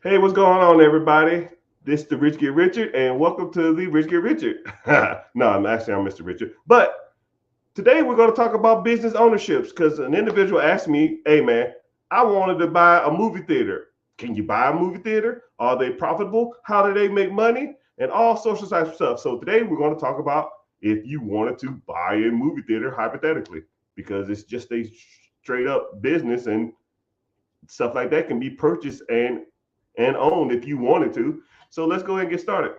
Hey, what's going on, everybody? This is the Rich Get Richard, and welcome to the Rich Get Richard. No, I'm Mr. Richard. But today we're going to talk about business ownerships because an individual asked me, "Hey, man, I wanted to buy a movie theater. Can you buy a movie theater? Are they profitable? How do they make money? And all social type stuff." So today we're going to talk about if you wanted to buy a movie theater hypothetically, because it's just a straight up business and stuff like that can be purchased and owned if you wanted to. So let's go ahead and get started.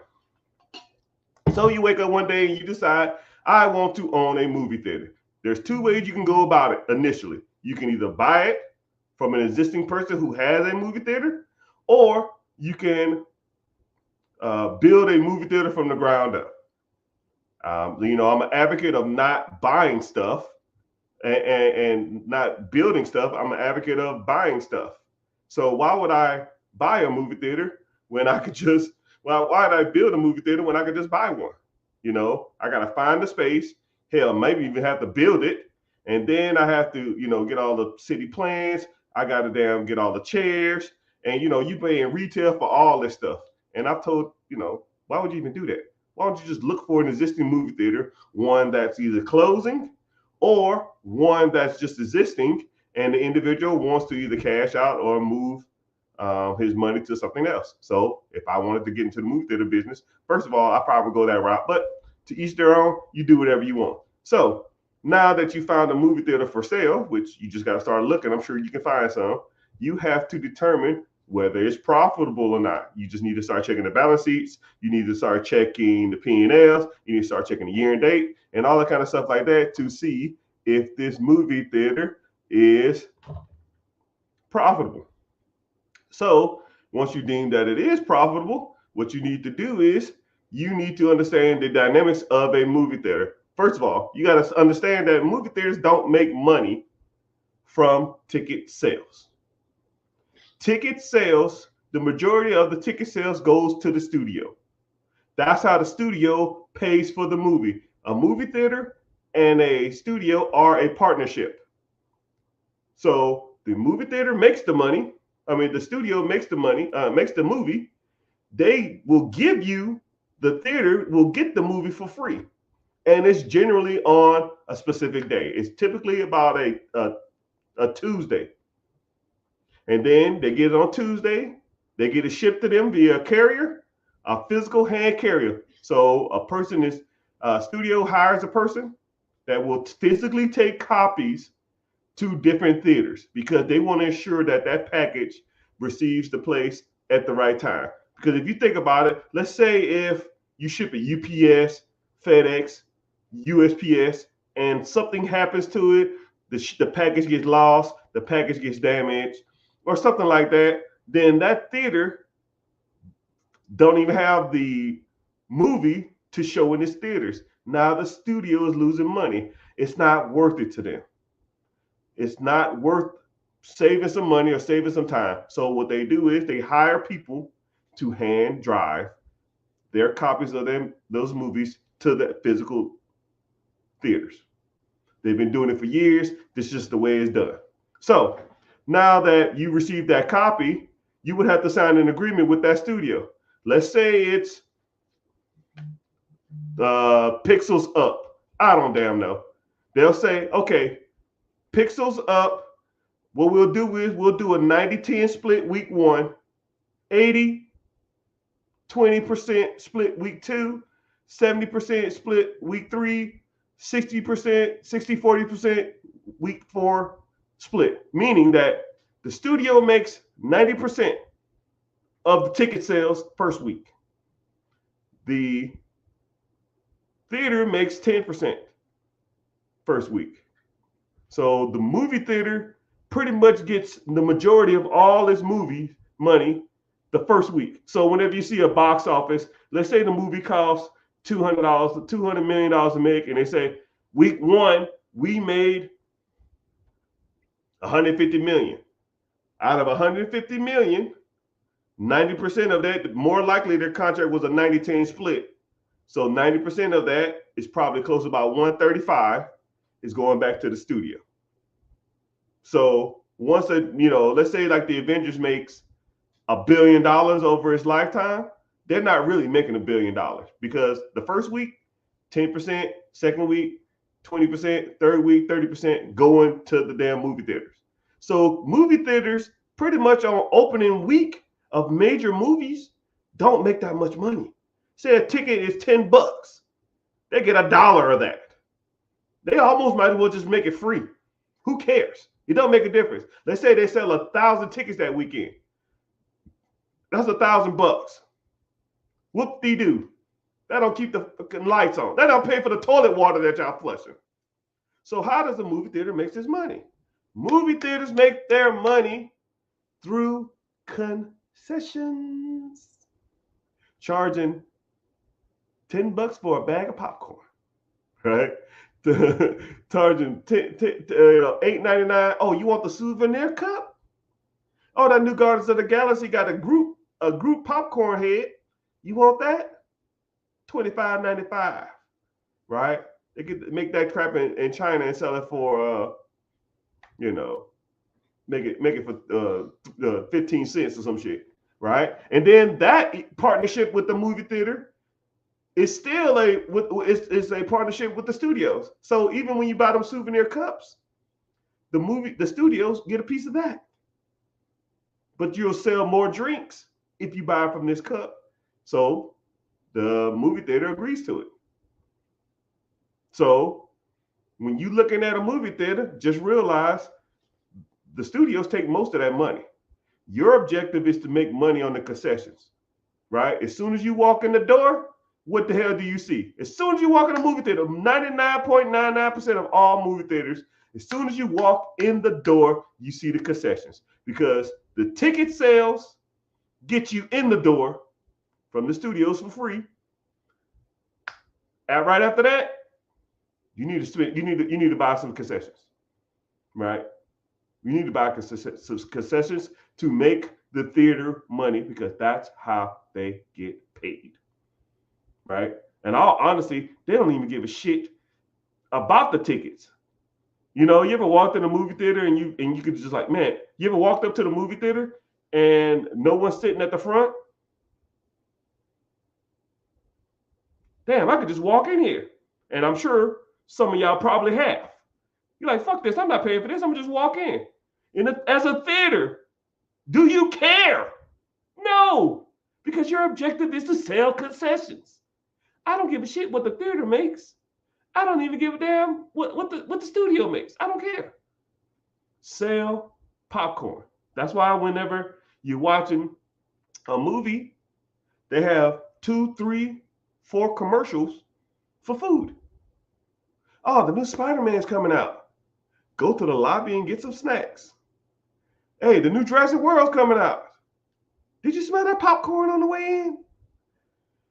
So you wake up one day and you decide, I want to own a movie theater. There's two ways you can go about it initially. You can either buy it from an existing person who has a movie theater, or you can build a movie theater from the ground up. I'm an advocate of not buying stuff and not building stuff. I'm an advocate of buying stuff. So why would I buy a movie theater when I could just why would I build a movie theater when I could just buy one? I gotta find the space. Hell, maybe even have to build it, and then I have to, get all the city plans. I gotta get all the chairs, and you pay in retail for all this stuff. And I've told, why would you even do that? Why don't you just look for an existing movie theater, one that's either closing or one that's just existing, and the individual wants to either cash out or move his money to something else. So if I wanted to get into the movie theater business, first of all, I probably go that route. But to each their own, you do whatever you want. So now that you found a movie theater for sale, which you just got to start looking, I'm sure you can find some. You have to determine whether it's profitable or not. You just need to start checking the balance sheets. You need to start checking the P&Ls. You need to start checking the year and date and all that kind of stuff like that to see if this movie theater is profitable. So once you deem that it is profitable, what you need to do is you need to understand the dynamics of a movie theater. First of all, you got to understand that movie theaters don't make money from ticket sales. Ticket sales, the majority of the ticket sales goes to the studio. That's how the studio pays for the movie. A movie theater and a studio are a partnership. So the movie theater makes the money. The studio makes the money, makes the movie. They will give you, the theater will get the movie for free. And it's generally on a specific day. It's typically about a Tuesday. And then they get it on Tuesday. They get it shipped to them via a carrier, a physical hand carrier. So a person is, studio hires a person that will physically take copies to different theaters because they want to ensure that that package receives the place at the right time. Because if you think about it, let's say if you ship a UPS, FedEx, USPS, and something happens to it, the package gets lost, the package gets damaged, or something like that, then that theater don't even have the movie to show in its theaters. Now the studio is losing money. It's not worth it to them. It's not worth saving some money or saving some time. So what they do is they hire people to hand drive their copies of those movies to the physical theaters. They've been doing it for years. This is just the way it's done. So now that you receive that copy, you would have to sign an agreement with that studio. Let's say it's Pixels Up. I don't damn know. They'll say, okay, Pixels Up. What we'll do is we'll do a 90-10 split week one, 80-20% split week two, 70% split week three, 60%, 60-40% week four split. Meaning that the studio makes 90% of the ticket sales first week. The theater makes 10% first week. So the movie theater pretty much gets the majority of all its movie money the first week. So whenever you see a box office, let's say the movie costs $200 to make, and they say week one we made 150 million. Out of 150 million, 90% of that, more likely their contract was a 90-10 split. So 90% of that is probably close to about 135 is going back to the studio. So once let's say like the Avengers makes $1 billion over its lifetime, they're not really making $1 billion because the first week, 10%, second week, 20%, third week, 30% going to the damn movie theaters. So movie theaters pretty much on opening week of major movies don't make that much money. Say a ticket is $10, they get $1 of that. They almost might as well just make it free. Who cares? It don't make a difference. Let's say they sell 1,000 tickets that weekend. That's $1,000. Whoop-de-doo. That don't keep the fucking lights on. That don't pay for the toilet water that y'all flushing. So how does a movie theater make its money? Movie theaters make their money through concessions. Charging $10 for a bag of popcorn, right? Charging $8.99. Oh, you want the souvenir cup? Oh, that new Guardians of the Galaxy got a group popcorn head. You want that? $25.95, right? They could make that crap in China and sell it for make it for 15 cents or some shit, right? And then that partnership with the movie theater is still a partnership with the studios. So even when you buy them souvenir cups, the studios get a piece of that. But you'll sell more drinks if you buy from this cup. So the movie theater agrees to it. So when you're looking at a movie theater, just realize the studios take most of that money. Your objective is to make money on the concessions, right? As soon as you walk in the door, what the hell do you see? As soon as you walk in a movie theater, 99.99% of all movie theaters, as soon as you walk in the door, you see the concessions because the ticket sales get you in the door from the studios for free. And right after that, you need to buy some concessions, right? You need to buy concessions to make the theater money because that's how they get paid, right? And all honesty, they don't even give a shit about the tickets. You ever walked in a movie theater and you could just like, man, you ever walked up to the movie theater and no one's sitting at the front? Damn, I could just walk in here. And I'm sure some of y'all probably have. You're like, fuck this, I'm not paying for this, I'm gonna just walk in. As a theater, do you care? No, because your objective is to sell concessions. I don't give a shit what the theater makes. I don't even give a damn what the studio makes. I don't care. Sell popcorn. That's why whenever you're watching a movie, they have 2, 3, 4 commercials for food. Oh, the new Spider-Man's coming out. Go to the lobby and get some snacks. Hey, the new Jurassic World's coming out. Did you smell that popcorn on the way in?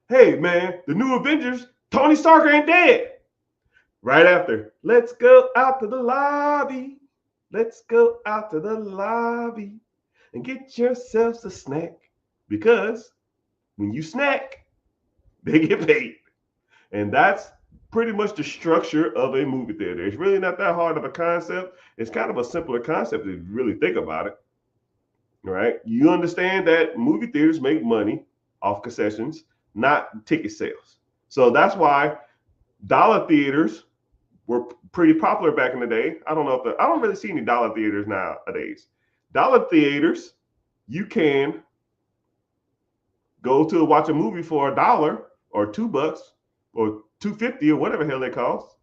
Hey, man, the new Avengers, Tony Stark ain't dead. Right after, let's go out to the lobby. Let's go out to the lobby and get yourselves a snack. Because when you snack, they get paid. And that's pretty much the structure of a movie theater. It's really not that hard of a concept. It's kind of a simpler concept if you really think about it. Right? You understand that movie theaters make money off concessions, not ticket sales. So that's why dollar theaters were pretty popular back in the day. I don't really see any dollar theaters nowadays. Dollar theaters, you can go to watch a movie for $1 or $2 or $2.50 or whatever the hell they cost.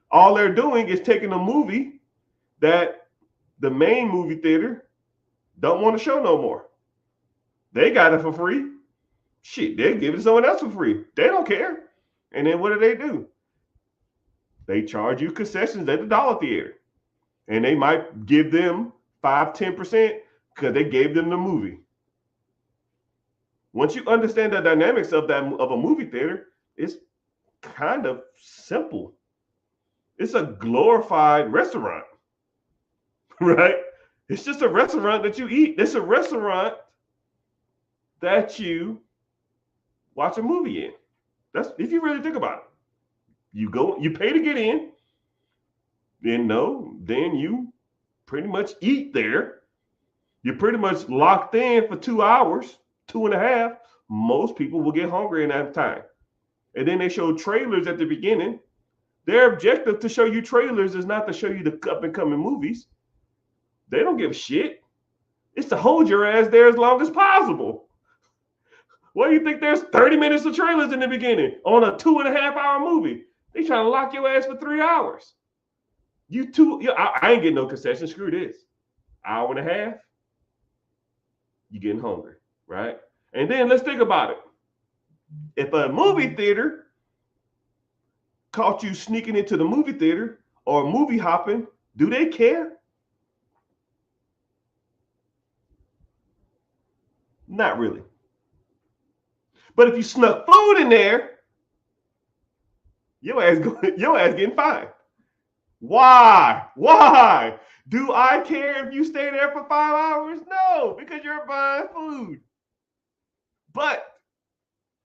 All they're doing is taking a movie that the main movie theater don't want to show no more. They got it for free. Shit, they give it to someone else for free. They don't care. And then what do? They charge you concessions at the dollar theater. And they might give them 5-10% because they gave them the movie. Once you understand the dynamics of a movie theater, it's kind of simple. It's a glorified restaurant, right? It's just a restaurant that you eat. It's a restaurant that you watch a movie in. That's if you really think about it. You go, you pay to get in, then you pretty much eat there, You're pretty much locked in for 2 hours, 2.5. Most people will get hungry in that time. And then they show trailers at the beginning. Their objective to show you trailers is not to show you the up and coming movies. They don't give a shit. It's to hold your ass there as long as possible. Why do you think there's 30 minutes of trailers in the beginning on a 2.5-hour movie? They trying to lock your ass for 3 hours. I ain't getting no concession. Screw this. Hour and a half, you're getting hungry, right? And then let's think about it. If a movie theater caught you sneaking into the movie theater or movie hopping, do they care? Not really. But if you snuck food in there, your ass getting fined. Why? Why? Do I care if you stay there for 5 hours? No, because you're buying food. But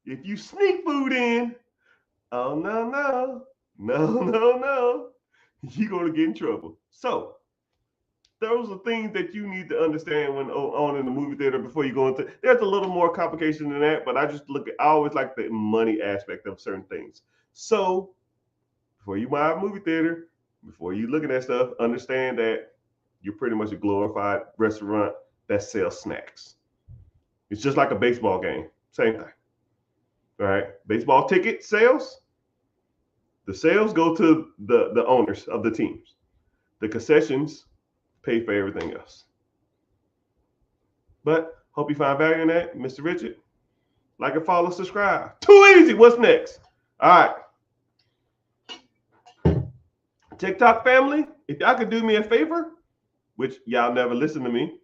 if you sneak food in, oh no, you're gonna get in trouble. So those are things that you need to understand when on in the movie theater before you go into. There's a little more complication than that, but I always like the money aspect of certain things. So before you buy a movie theater, before you look at that stuff, understand that you're pretty much a glorified restaurant that sells snacks. It's just like a baseball game, same thing. All right, baseball ticket sales. The sales go to the owners of the teams. The concessions pay for everything else. But hope you find value in that, Mr. Richard. Like and follow, subscribe. Too easy. What's next? All right. TikTok family, if y'all could do me a favor, which y'all never listen to me.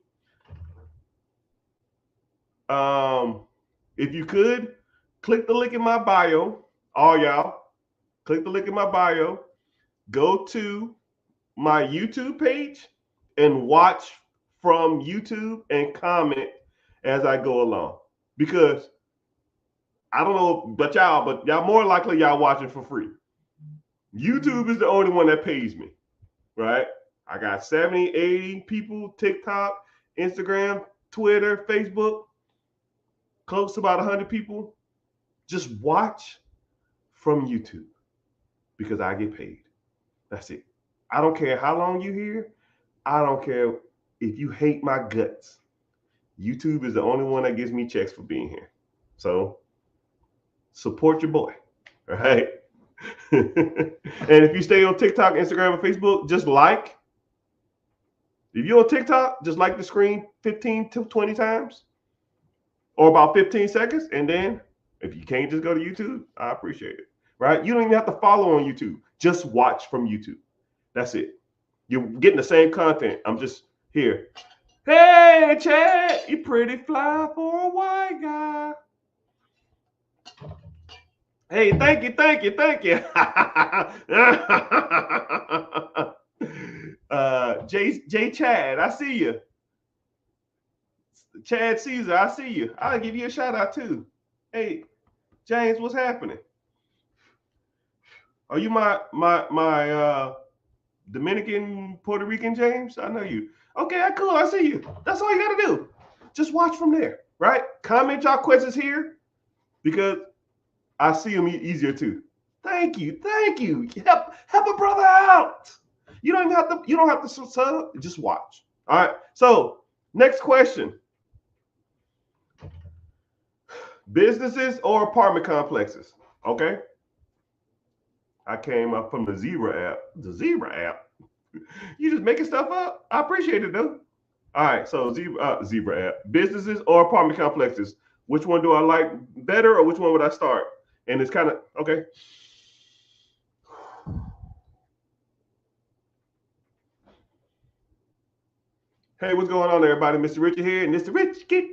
If you could, click the link in my bio. All y'all, click the link in my bio. Go to my YouTube page and watch from YouTube and comment as I go along. Because I don't know, but y'all more likely y'all watching for free. YouTube is the only one that pays me, right? I got 70, 80 people, TikTok, Instagram, Twitter, Facebook, close to about 100 people. Just watch from YouTube because I get paid. That's it. I don't care how long you're here. I don't care if you hate my guts. YouTube is the only one that gives me checks for being here. So support your boy, all right? And if you stay on TikTok, Instagram, and Facebook, just like. If you're on TikTok, just like the screen 15 to 20 times or about 15 seconds. And then if you can't just go to YouTube, I appreciate it, right? You don't even have to follow on YouTube. Just watch from YouTube. That's it. You're getting the same content. I'm just here. Hey, Chad, you pretty fly for a white guy. Hey, thank you. J Chad, I see you. Chad Caesar, I see you. I'll give you a shout out too. Hey, James, what's happening? Are you my Dominican, Puerto Rican James? I know you. Okay, cool. I see you. That's all you got to do. Just watch from there, right? Comment y'all questions here because I see them easier too. Thank you. Help a brother out. You don't have to sub. Just watch. All right. So next question: businesses or apartment complexes? Okay. I came up from the Zebra app. The Zebra app. You just making stuff up? I appreciate it though. All right, so Zebra app. Businesses or apartment complexes? Which one do I like better, or which one would I start? And it's kind of okay. Hey, what's going on, everybody? Mr. Richard here, and Mr.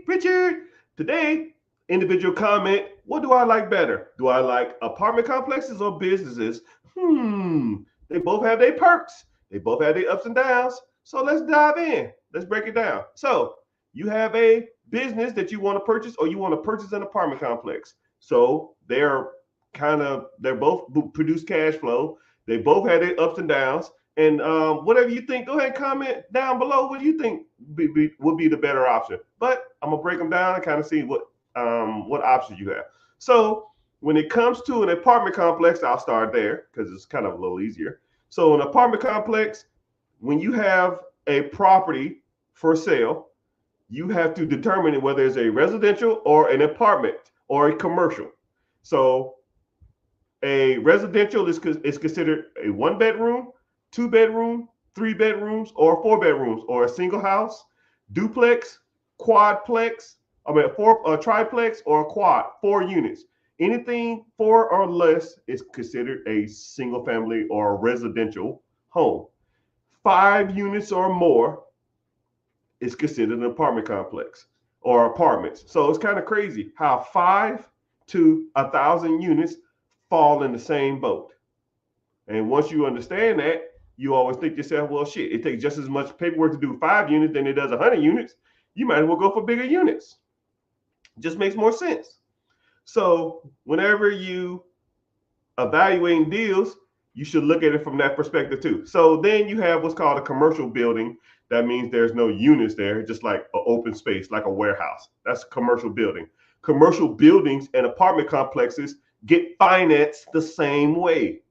Richard. Today, individual comment. What do I like better? Do I like apartment complexes or businesses? They both have their perks. They both have their ups and downs. So let's dive in. Let's break it down. So you have a business that you want to purchase, or you want to purchase an apartment complex. So they both produce cash flow. They both have their ups and downs. And whatever you think, go ahead and comment down below. What do you think would be the better option? But I'm gonna break them down and kind of see what options you have. So when it comes to an apartment complex, I'll start there because it's kind of a little easier. So an apartment complex, when you have a property for sale, you have to determine whether it's a residential or an apartment or a commercial. So a residential is considered a 1 bedroom, 2 bedroom, 3 bedrooms, or 4 bedrooms, or a single house, duplex, quadplex, a triplex, or a quad, 4 units. Anything 4 or less is considered a single family or a residential home. 5 units or more is considered an apartment complex or apartments. So it's kind of crazy how 5 to 1,000 units fall in the same boat. And once you understand that, you always think to yourself, well, shit, it takes just as much paperwork to do 5 units than it does 100 units. You might as well go for bigger units. Just makes more sense. So whenever you evaluating deals, you should look at it from that perspective too. So then you have what's called a commercial building. That means there's no units there, just like an open space, like a warehouse. That's a commercial building. Commercial buildings and apartment complexes get financed the same way.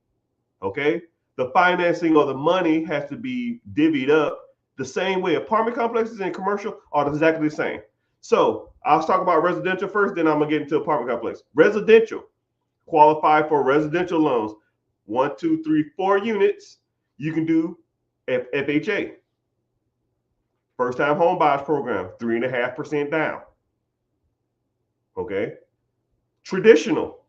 Okay? The financing or the money has to be divvied up the same way. Apartment complexes and commercial are exactly the same. So I'll talk about residential first, then I'm gonna get into apartment complex. Residential qualify for residential loans. 1, 2, 3, 4 units. You can do FHA, first time home buyers program, 3.5% down. Okay. Traditional.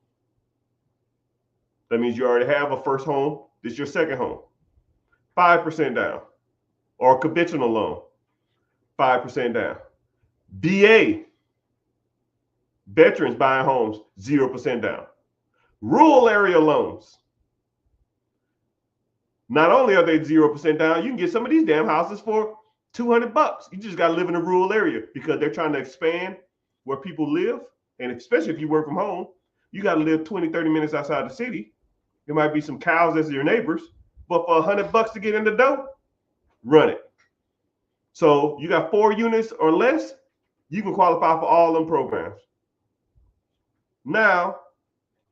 That means you already have a first home. This is your second home. 5% down. Or conventional loan, 5% down. VA, veterans buying homes, 0% down. Rural area loans. Not only are they 0% down, you can get some of these damn houses for $200. You just got to live in a rural area because they're trying to expand where people live. And especially if you work from home, you got to live 20, 30 minutes outside the city. There might be some cows as your neighbors, but for $100 to get in the door, run it. So you got 4 units or less, you can qualify for all them programs. Now,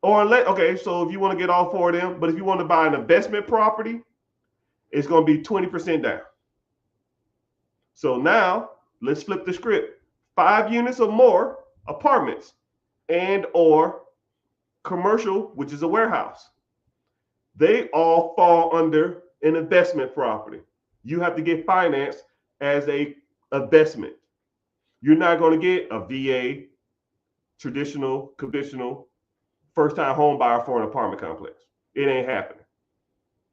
okay, so if you want to get all 4 of them, but if you want to buy an investment property, it's going to be 20% down. So now let's flip the script. 5 units or more apartments and or commercial, which is a warehouse. They all fall under an investment property. You have to get financed as a investment. You're not going to get a VA, traditional, conventional, first-time home buyer for an apartment complex. It ain't happening.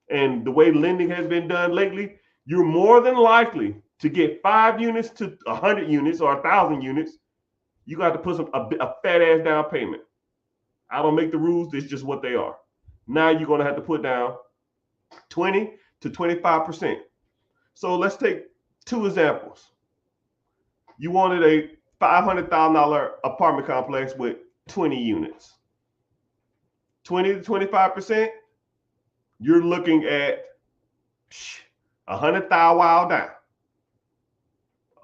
And the way lending has been done lately, you're more than likely to get 5 units to 100 units or 1,000 units. You got to put a fat ass down payment. I don't make the rules. It's just what they are. Now you're going to have to put down 20 to 25%. So let's take 2 examples. You wanted a $500,000 apartment complex with 20 units. 20 to 25%, you're looking at $100,000 down.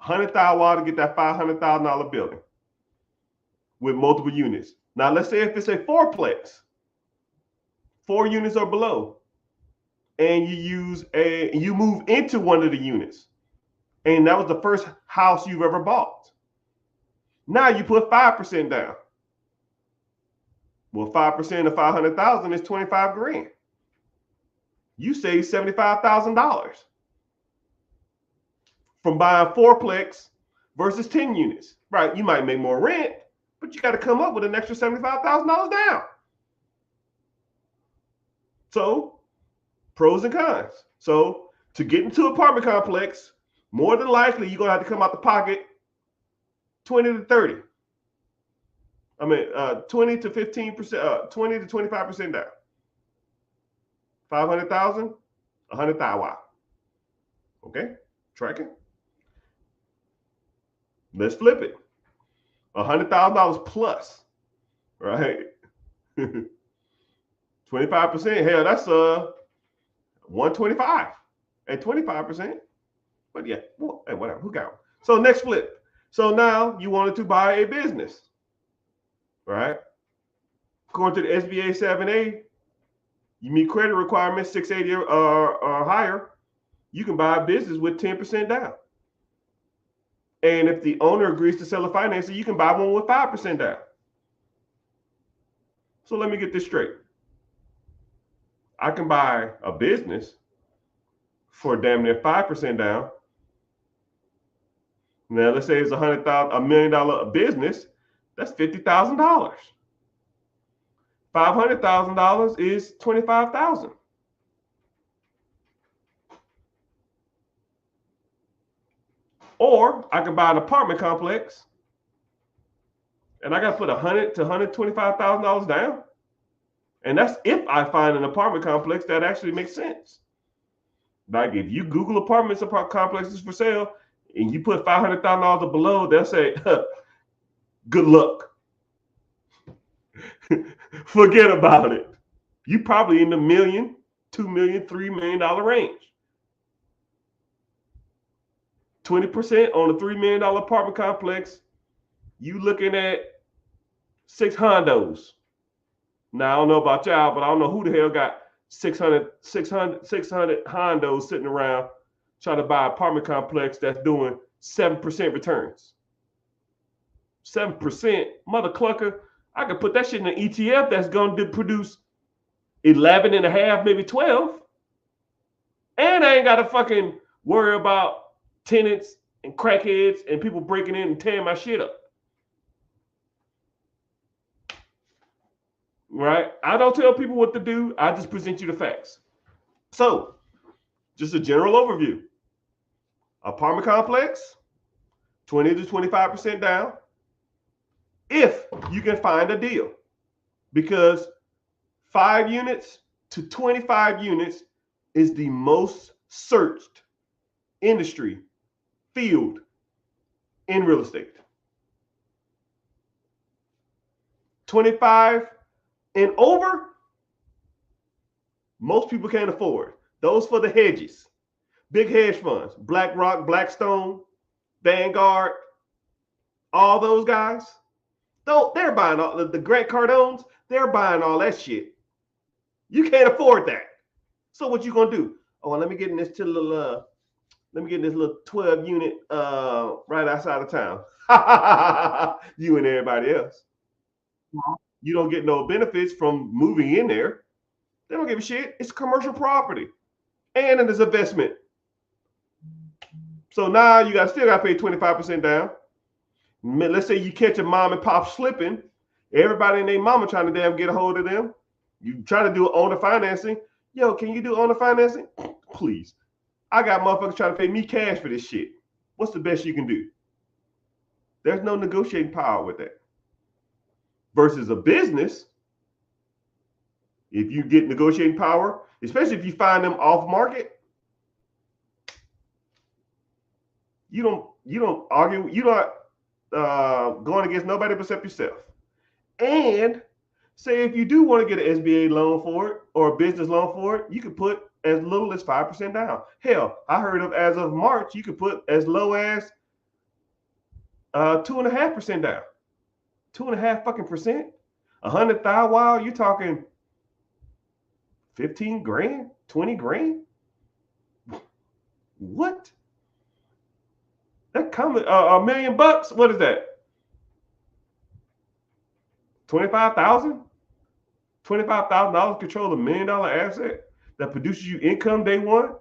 $100,000 to get that $500,000 building with multiple units. Now let's say if it's a 4-plex, 4 units or below, and you move into one of the units, and that was the first house you've ever bought. Now you put 5% down. Well, 5% of 500,000 is 25 grand. You save $75,000 from buying 4-plex versus 10 units. Right? You might make more rent, but you got to come up with an extra $75,000 down. So, pros and cons. So, to get into an apartment complex, more than likely you're gonna have to come out the pocket 20 to 30. 20 to 15%, 20 to 25% down. 500,000, 100,000. Wow. Okay, tracking. Let's flip it. $100,000 plus, right? 25%. Hell, that's 125. at 25%. But yeah, well, hey, whatever. Who got it? So next flip. So now you wanted to buy a business, right? According to the SBA 7A, you meet credit requirements 680 or higher. You can buy a business with 10% down. And if the owner agrees to sell a financing, you can buy one with 5% down. So let me get this straight. I can buy a business for damn near 5% down. Now let's say it's $100,000, $1 million business. That's $50,000. $500,000 is $25,000. Or I can buy an apartment complex, and I got to put $100,000 to $125,000 down. And that's if I find an apartment complex that actually makes sense. Like if you Google apartment complexes for sale and you put $500,000 or below, they'll say, good luck. Forget about it. You probably in the $1 million, $2 million, $3 million range. 20% on a $3 million apartment complex, you looking at 6 hondos. Now, I don't know about y'all, but I don't know who the hell got 600 hondos sitting around trying to buy an apartment complex that's doing 7% returns. 7%, mother clucker. I could put that shit in an ETF that's going to produce 11 and a half, maybe 12. And I ain't got to fucking worry about tenants and crackheads and people breaking in and tearing my shit up. Right? I don't tell people what to do. I just present you the facts. So, just a general overview. Apartment complex, 20 to 25% down. If you can find a deal. Because 5 units to 25 units is the most searched industry field in real estate. 25 and over, most people can't afford. Those for the hedges. Big hedge funds, BlackRock, Blackstone, Vanguard, all those guys. Though they're buying all the Grant Cardones, they're buying all that shit. You can't afford that. So what you gonna do? Oh, well, let me get in this little 12 unit right outside of town. You and everybody else. You don't get no benefits from moving in there. They don't give a shit. It's commercial property. And it is investment. So now you still got to pay 25% down. Let's say you catch a mom and pop slipping. Everybody and their mama trying to damn get a hold of them. You try to do owner financing. Yo, can you do owner financing? Please. I got motherfuckers trying to pay me cash for this shit. What's the best you can do? There's no negotiating power with that. Versus a business, if you get negotiating power, especially if you find them off market, you don't argue, you're not going against nobody except yourself. And say if you do want to get an SBA loan for it or a business loan for it, you can put as little as 5% down. Hell, I heard of as of March, you could put as low as 2.5% down. 2.5 fucking percent. 100,000. Wow, you're talking 15 grand, 20 grand. What? That coming $1 million bucks. What is that? 25,000. $25,000 control $1 million asset that produces you income day one.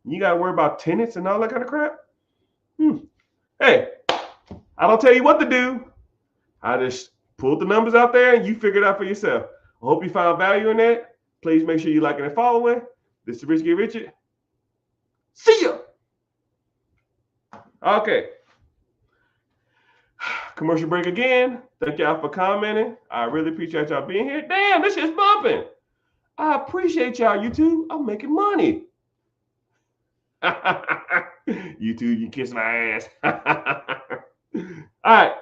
You got to worry about tenants and all that kind of crap. Hey, I don't tell you what to do. I just pulled the numbers out there and you figure it out for yourself. I hope you found value in that. Please make sure you liking and following. This is Rich Get Richard. See ya. Okay. Commercial break again. Thank y'all for commenting. I really appreciate y'all being here. Damn, this shit's bumping. I appreciate y'all, YouTube. I'm making money. YouTube, you kiss my ass. All right.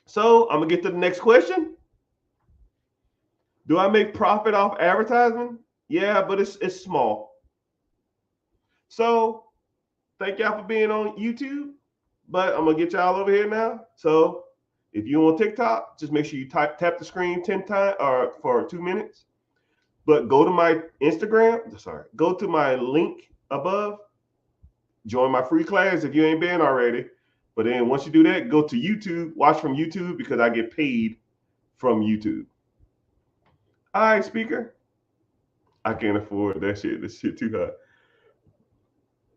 So I'm gonna get to the next question. Do I make profit off advertising? Yeah, but it's small. So thank y'all for being on YouTube. But I'm gonna get y'all over here now. So if you on TikTok, just make sure you tap the screen 10 times or for 2 minutes. But go to my Instagram. Sorry, go to my link above. Join my free class if you ain't been already. But then once you do that, go to YouTube. Watch from YouTube because I get paid from YouTube. All right, speaker. I can't afford that shit. This shit too hot.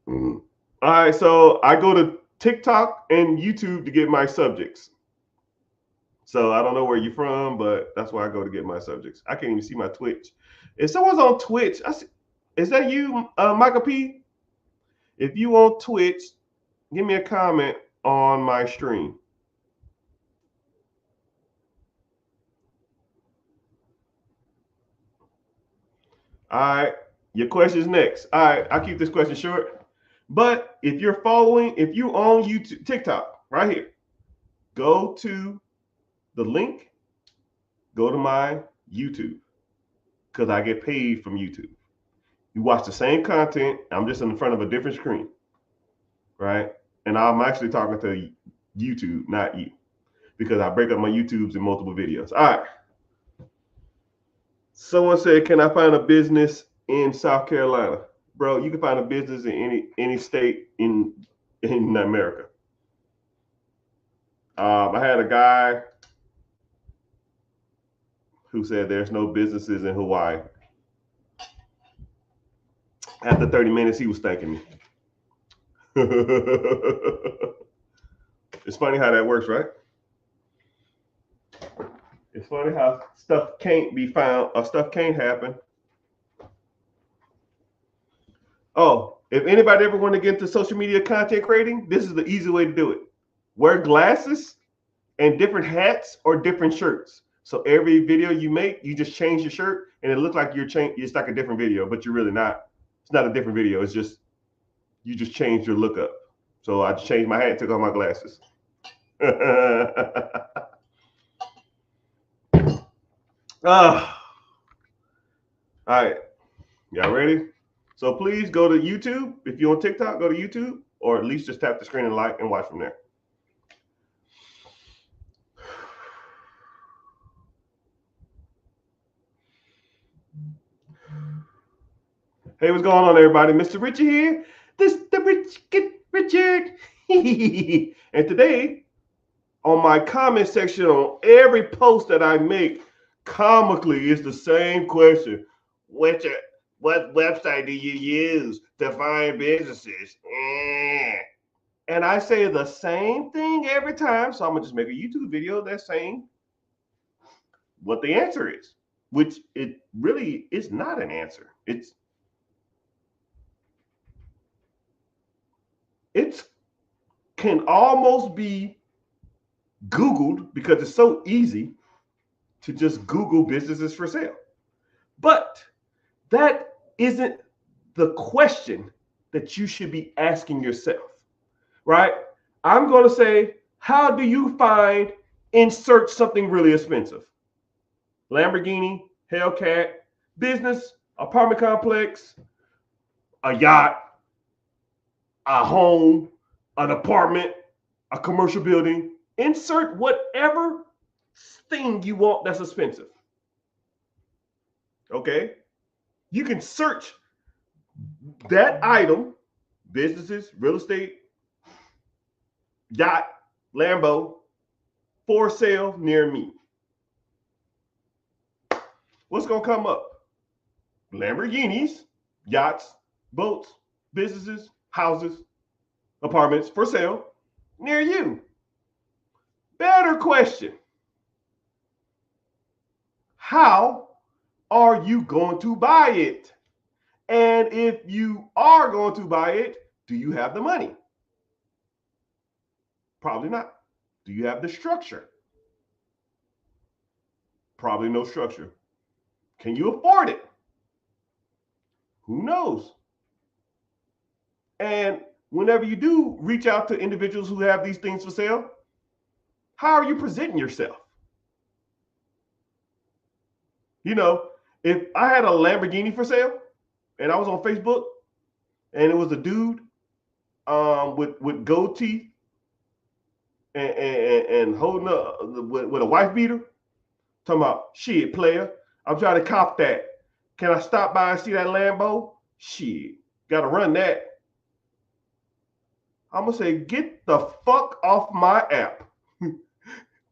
All right, so I go to TikTok and YouTube to get my subjects. So I don't know where you're from, but that's where I go to get my subjects. I can't even see my Twitch. If someone's on Twitch, is that you, Michael P? If you on Twitch, give me a comment on my stream. All right, your question's next. All right, I'll keep this question short. But if you're following, if you on YouTube, TikTok, right here, go to the link, go to my YouTube, because I get paid from YouTube. You watch the same content, I'm just in front of a different screen, right? And I'm actually talking to YouTube, not you, because I break up my YouTubes in multiple videos. All right. Someone said, can I find a business in South Carolina? Bro, you can find a business in any state in America. I had a guy who said there's no businesses in Hawaii. After 30 minutes, he was thanking me. It's funny how that works, right? It's funny how stuff can't be found or stuff can't happen. Oh, if anybody ever want to get into social media content creating, this is the easy way to do it. Wear glasses and different hats or different shirts. So every video you make, you just change your shirt and it looks like it's like a different video, but you're really not. It's not a different video. It's just, you just changed your look up. So I just changed my hat and took off my glasses. All right. Y'all ready? So please go to YouTube. If you're on TikTok, go to YouTube, or at least just tap the screen and like and watch from there. Hey, what's going on, everybody? Mr. Richard here. This is the Richard. And today, on my comment section on every post that I make, comically, is the same question. What website do you use to find businesses? And I say the same thing every time. So I'm going to just make a YouTube video that's saying what the answer is, which it really is not an answer. It can almost be Googled because it's so easy to just Google businesses for sale. But that isn't the question that you should be asking yourself, right? I'm going to say, how do you find, insert something really expensive? Lamborghini, Hellcat, business, apartment complex, a yacht, a home, an apartment, a commercial building. Insert whatever thing you want that's expensive. Okay? You can search that item, businesses, real estate, yacht, Lambo, for sale near me. What's going to come up? Lamborghinis, yachts, boats, businesses, houses, apartments for sale near you. Better question. How are you going to buy it? And if you are going to buy it, do you have the money? Probably not. Do you have the structure? Probably no structure. Can you afford it? Who knows? And whenever you do reach out to individuals who have these things for sale, how are you presenting yourself? You know, if I had a Lamborghini for sale and I was on Facebook, and it was a dude with gold teeth and holding up with a wife beater, talking about, shit, player, I'm trying to cop that. Can I stop by and see that Lambo? Shit, gotta run that. I'm gonna say, get the fuck off my app.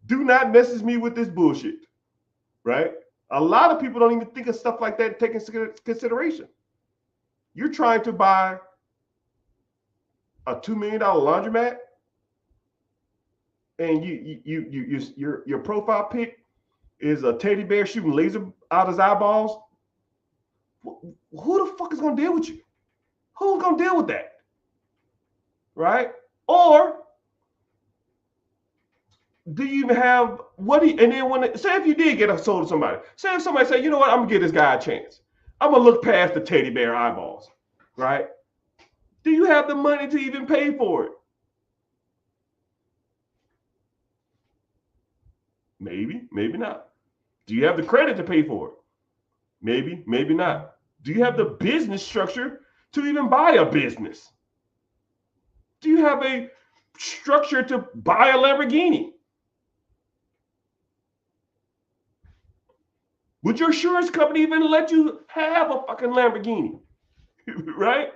Do not message me with this bullshit, right? A lot of people don't even think of stuff like that, take into consideration. You're trying to buy a $2 million laundromat, and your profile pic is a teddy bear shooting laser out his eyeballs. Who the fuck is gonna deal with you? Who's gonna deal with that? Right? Or do you even have and then when say if you did get a sold to somebody, say if somebody say, you know what, I'm gonna give this guy a chance. I'm gonna look past the teddy bear eyeballs, right? Do you have the money to even pay for it? Maybe, maybe not. Do you have the credit to pay for it? Maybe, maybe not. Do you have the business structure to even buy a business? Do you have a structure to buy a Lamborghini? Would your insurance company even let you have a fucking Lamborghini? Right?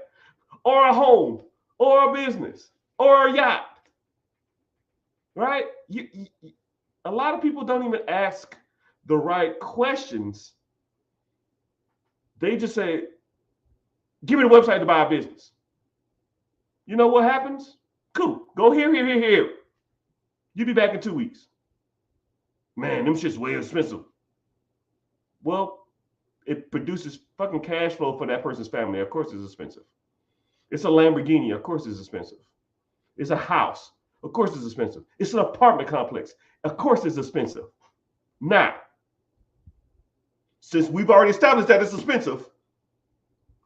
Or a home, or a business, or a yacht? Right? A lot of people don't even ask the right questions. They just say, give me the website to buy a business. You know what happens? Cool. Go here. You'll be back in 2 weeks. Man, them shit's way expensive. Well, it produces fucking cash flow for that person's family. Of course it's expensive. It's a Lamborghini. Of course it's expensive. It's a house. Of course it's expensive. It's an apartment complex. Of course it's expensive. Now, since we've already established that it's expensive,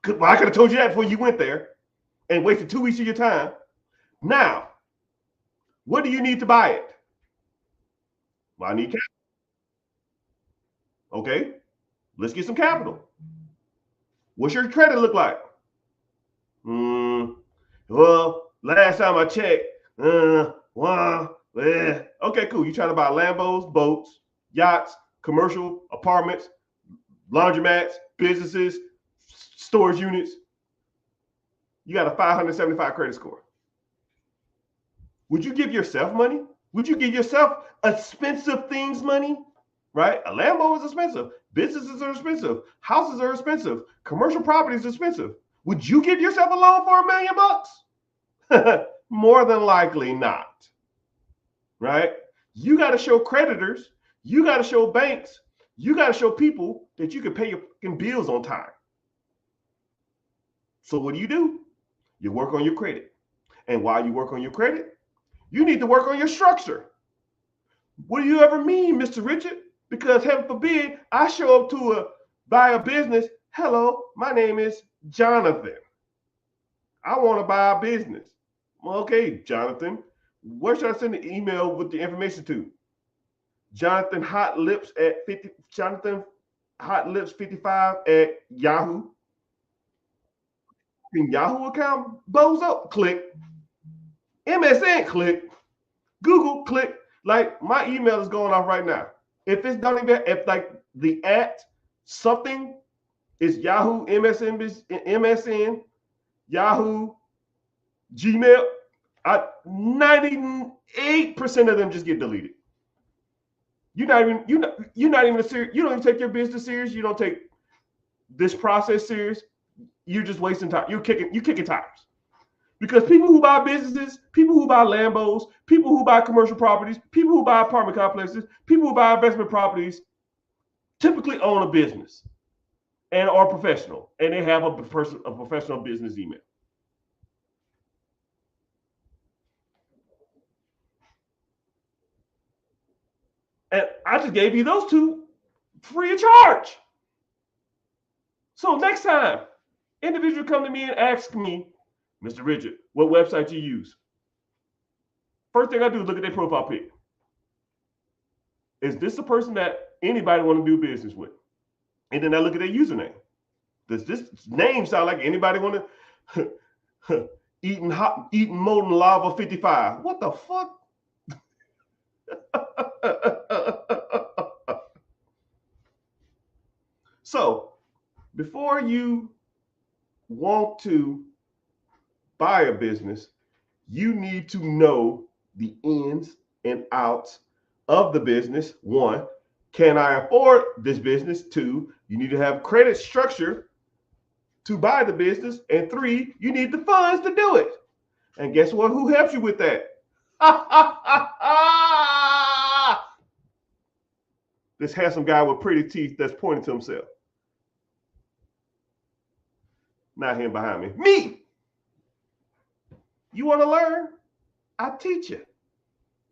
well, I could have told you that before you went there and wasted 2 weeks of your time. Now, what do you need to buy it? Well, I need capital. Okay, let's get some capital. What's your credit look like? Well, last time I checked, okay, cool. You trying to buy Lambos, boats, yachts, commercial apartments, laundromats, businesses, storage units. You got a 575 credit score. Would you give yourself money? Would you give yourself expensive things money? Right? A Lambo is expensive. Businesses are expensive. Houses are expensive. Commercial property is expensive. Would you give yourself a loan for $1 million? More than likely not. Right? You got to show creditors. You got to show banks. You got to show people that you can pay your bills on time. So what do? You work on your credit. And while you work on your credit, you need to work on your structure. What do you ever mean, Mr. Richard? Because heaven forbid, I show up to buy a business. Hello, my name is Jonathan. I want to buy a business. Well, okay, Jonathan, where should I send the email with the information to? Jonathan Hot Lips at 50. Jonathan Hot Lips 55 at Yahoo. Yahoo account, bozo, click. MSN, click. Google, click. Like my email is going off right now. If it's not even, if like the at something is Yahoo, MSN, Yahoo, Gmail, 98% of them just get deleted. You're not even serious. You don't even take your business serious. You don't take this process serious. You're just wasting time. You're kicking tires. Because people who buy businesses, people who buy Lambos, people who buy commercial properties, people who buy apartment complexes, people who buy investment properties typically own a business and are professional, and they have a professional business email. And I just gave you those two free of charge. So next time, individual come to me and ask me, Mr. Richard, what website you use? First thing I do is look at their profile pic. Is this the person that anybody want to do business with? And then I look at their username. Does this name sound like anybody want to eating molten lava 55. What the fuck? So before you want to buy a business, you need to know the ins and outs of the business. One, can I afford this business? Two, you need to have credit structure to buy the business. And three, you need the funds to do it. And guess what? Who helps you with that? This handsome guy with pretty teeth that's pointing to himself. Not him behind me. Me! You want to learn? I teach you.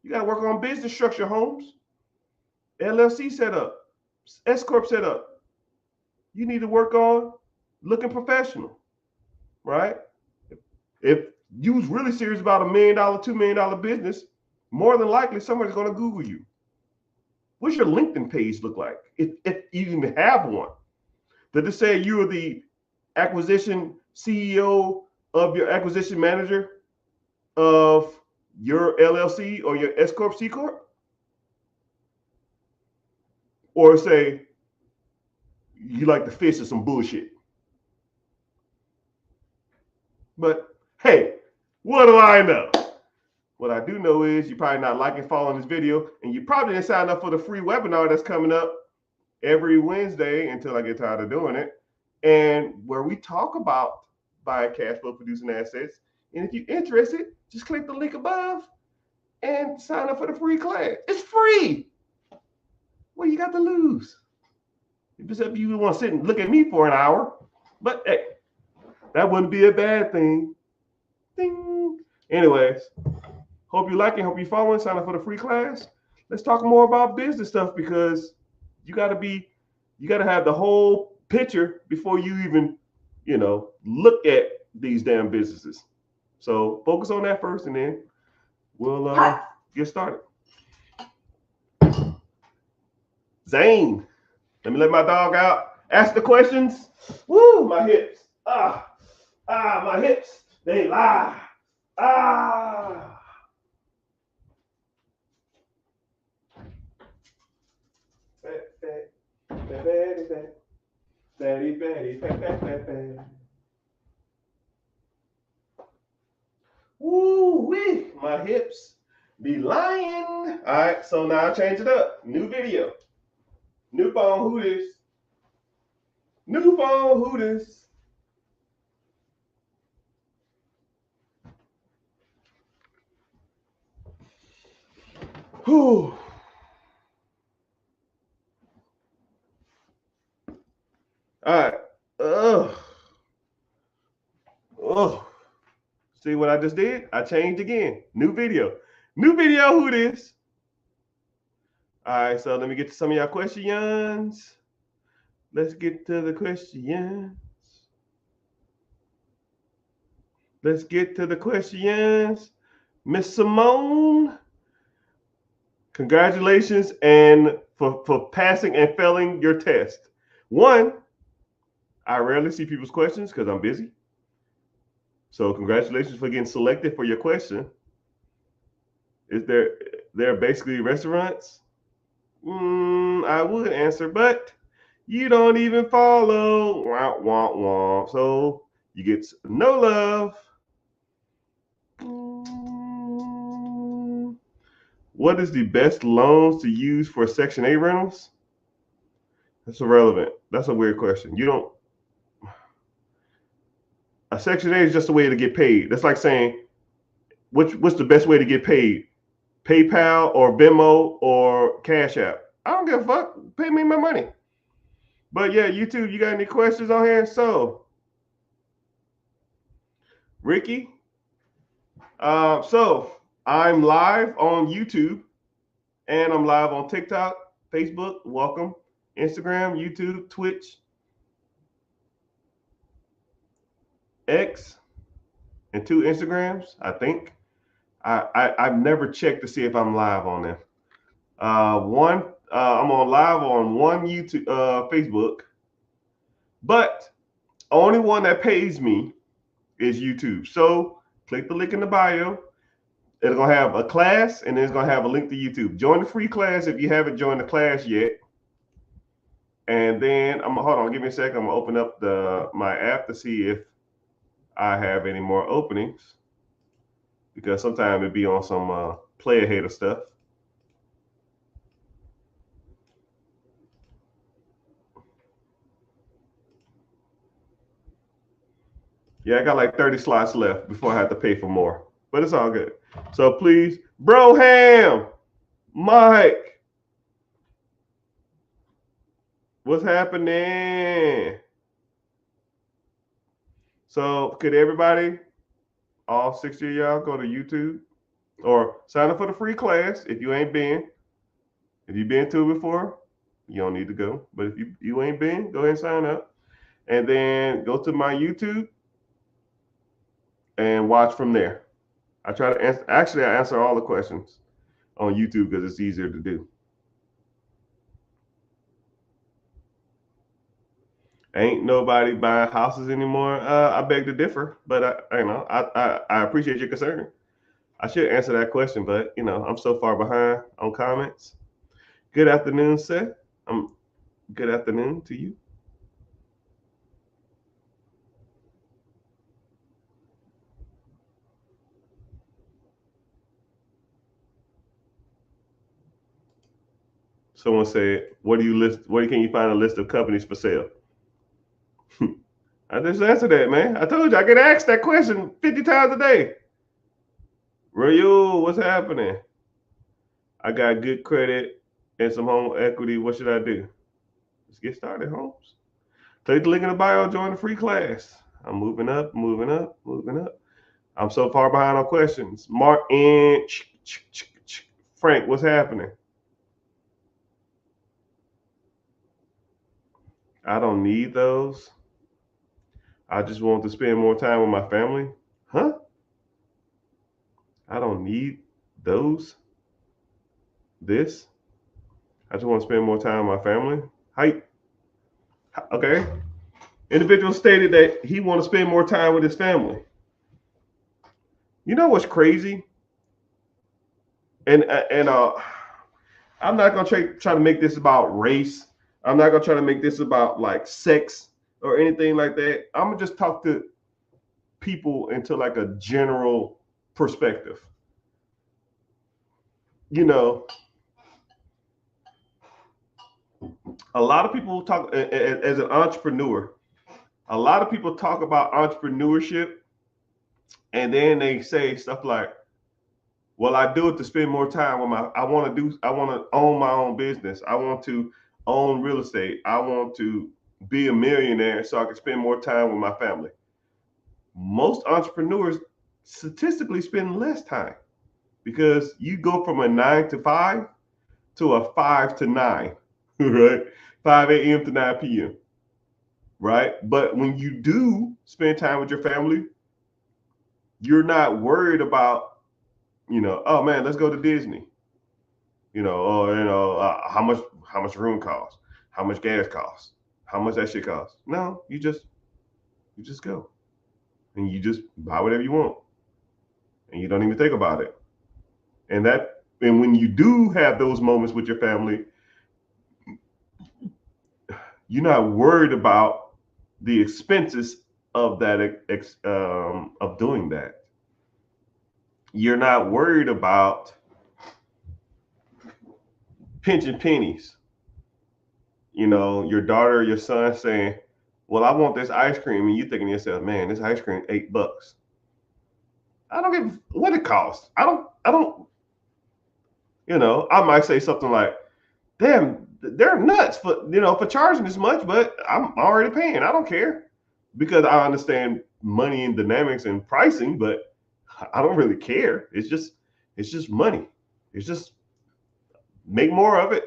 You got to work on business structure, Holmes. LLC setup, S Corp setup. You need to work on looking professional, right? If you was really serious about $1 million, $2 million business, more than likely somebody's going to Google you. What's your LinkedIn page look like? If you even have one. Did it say you are the acquisition CEO of your acquisition manager of your LLC or your S Corp, C Corp? Or say you like to fish or some bullshit? But hey, what do I know? What I do know is you're probably not liking, following this video, and you probably didn't sign up for the free webinar that's coming up every Wednesday until I get tired of doing it, and where we talk about buying cash flow producing assets. And if you're interested, just click the link above and sign up for the free class. It's free. What you got to lose? Except you want to sit and look at me for an hour. But hey, that wouldn't be a bad thing. Ding. Anyways, hope you like it. Hope you're following. Sign up for the free class. Let's talk more about business stuff because you got to have the whole picture before you even, look at these damn businesses. So focus on that first, and then we'll get started. Zane, let me let my dog out. Ask the questions. Woo, my hips. My hips. They lie. Woo wee, my hips be lying. All right, so now I change it up. New video. New phone, who this? New phone, who this? Whew. All right. See what I just did? I changed again. New video. New video, who this? All right, so let me get to some of y'all questions. Let's get to the questions. Let's get to the questions. Miss Simone, congratulations and for passing and failing your test. One, I rarely see people's questions because I'm busy. So congratulations for getting selected for your question. Is there basically restaurants? I would answer, but you don't even follow. Wah, wah, wah. So you get no love. What is the best loans to use for Section 8 rentals? That's irrelevant. That's a weird question. A Section 8 is just a way to get paid. That's like saying, what's the best way to get paid? PayPal or Venmo or Cash App? I don't give a fuck. Pay me my money. But yeah, YouTube, you got any questions on here? So, Ricky. So I'm live on YouTube and I'm live on TikTok, Facebook, welcome, Instagram, YouTube, Twitch, X, and 2 Instagrams, I think. I've never checked to see if I'm live on them. I'm on live on one YouTube, Facebook, but only one that pays me is YouTube. So click the link in the bio. It's gonna have a class, and then it's gonna have a link to YouTube. Join the free class if you haven't joined the class yet. And then hold on, give me a second. I'm gonna open up my app to see if I have any more openings, because sometimes it be on some player hater stuff. Yeah, I got like 30 slots left before I have to pay for more, but it's all good. So please, Broham, Mike, what's happening? So could everybody, all 60 of y'all, go to YouTube or sign up for the free class if you ain't been. If you've been to it before, you don't need to go. But if you ain't been, go ahead and sign up. And then go to my YouTube and watch from there. I try to answer, actually, I answer all the questions on YouTube because it's easier to do. Ain't nobody buying houses anymore. I beg to differ, but I appreciate your concern. I should answer that question, but I'm so far behind on comments. Good afternoon, Seth. Good afternoon to you. Someone said, "What do you list? Where can you find a list of companies for sale?" I just answered that, man. I told you I get asked that question 50 times a day. Rayo, what's happening? I got good credit and some home equity. What should I do? Let's get started, Holmes. Click the link in the bio, join the free class. I'm moving up, moving up, moving up. I'm so far behind on questions. Martin, Frank, what's happening? I don't need those. I just want to spend more time with my family. Huh? I don't need those. This. I just want to spend more time with my family. Hi. Okay. Individual stated that he want to spend more time with his family. You know what's crazy? And I'm not gonna try to make this about race. I'm not gonna try to make this about like sex or anything like that. I'm gonna just talk to people into like a general perspective. A lot of people talk as an entrepreneur. A lot of people talk about entrepreneurship, and then they say stuff like, well, I do it to spend more time with I want to own my own business. I want to own real estate. I want to be a millionaire so I can spend more time with my family. Most entrepreneurs statistically spend less time because you go from a 9 to 5 to a 5 to 9, right? 5 a.m. to 9 p.m. Right? But when you do spend time with your family, you're not worried about, oh man, let's go to Disney. Or how much room costs, how much gas costs, how much that shit costs. No, you just go and you just buy whatever you want, and you don't even think about it. And when you do have those moments with your family, you're not worried about the expenses of that of doing that. You're not worried about pinching pennies. Your daughter or your son saying, well, I want this ice cream, and you thinking to yourself, man, this ice cream $8. I don't give what it costs. I don't I might say something like, damn, they're nuts for charging this much, but I'm already paying. I don't care, because I understand money and dynamics and pricing, but I don't really care. It's just money. It's just make more of it.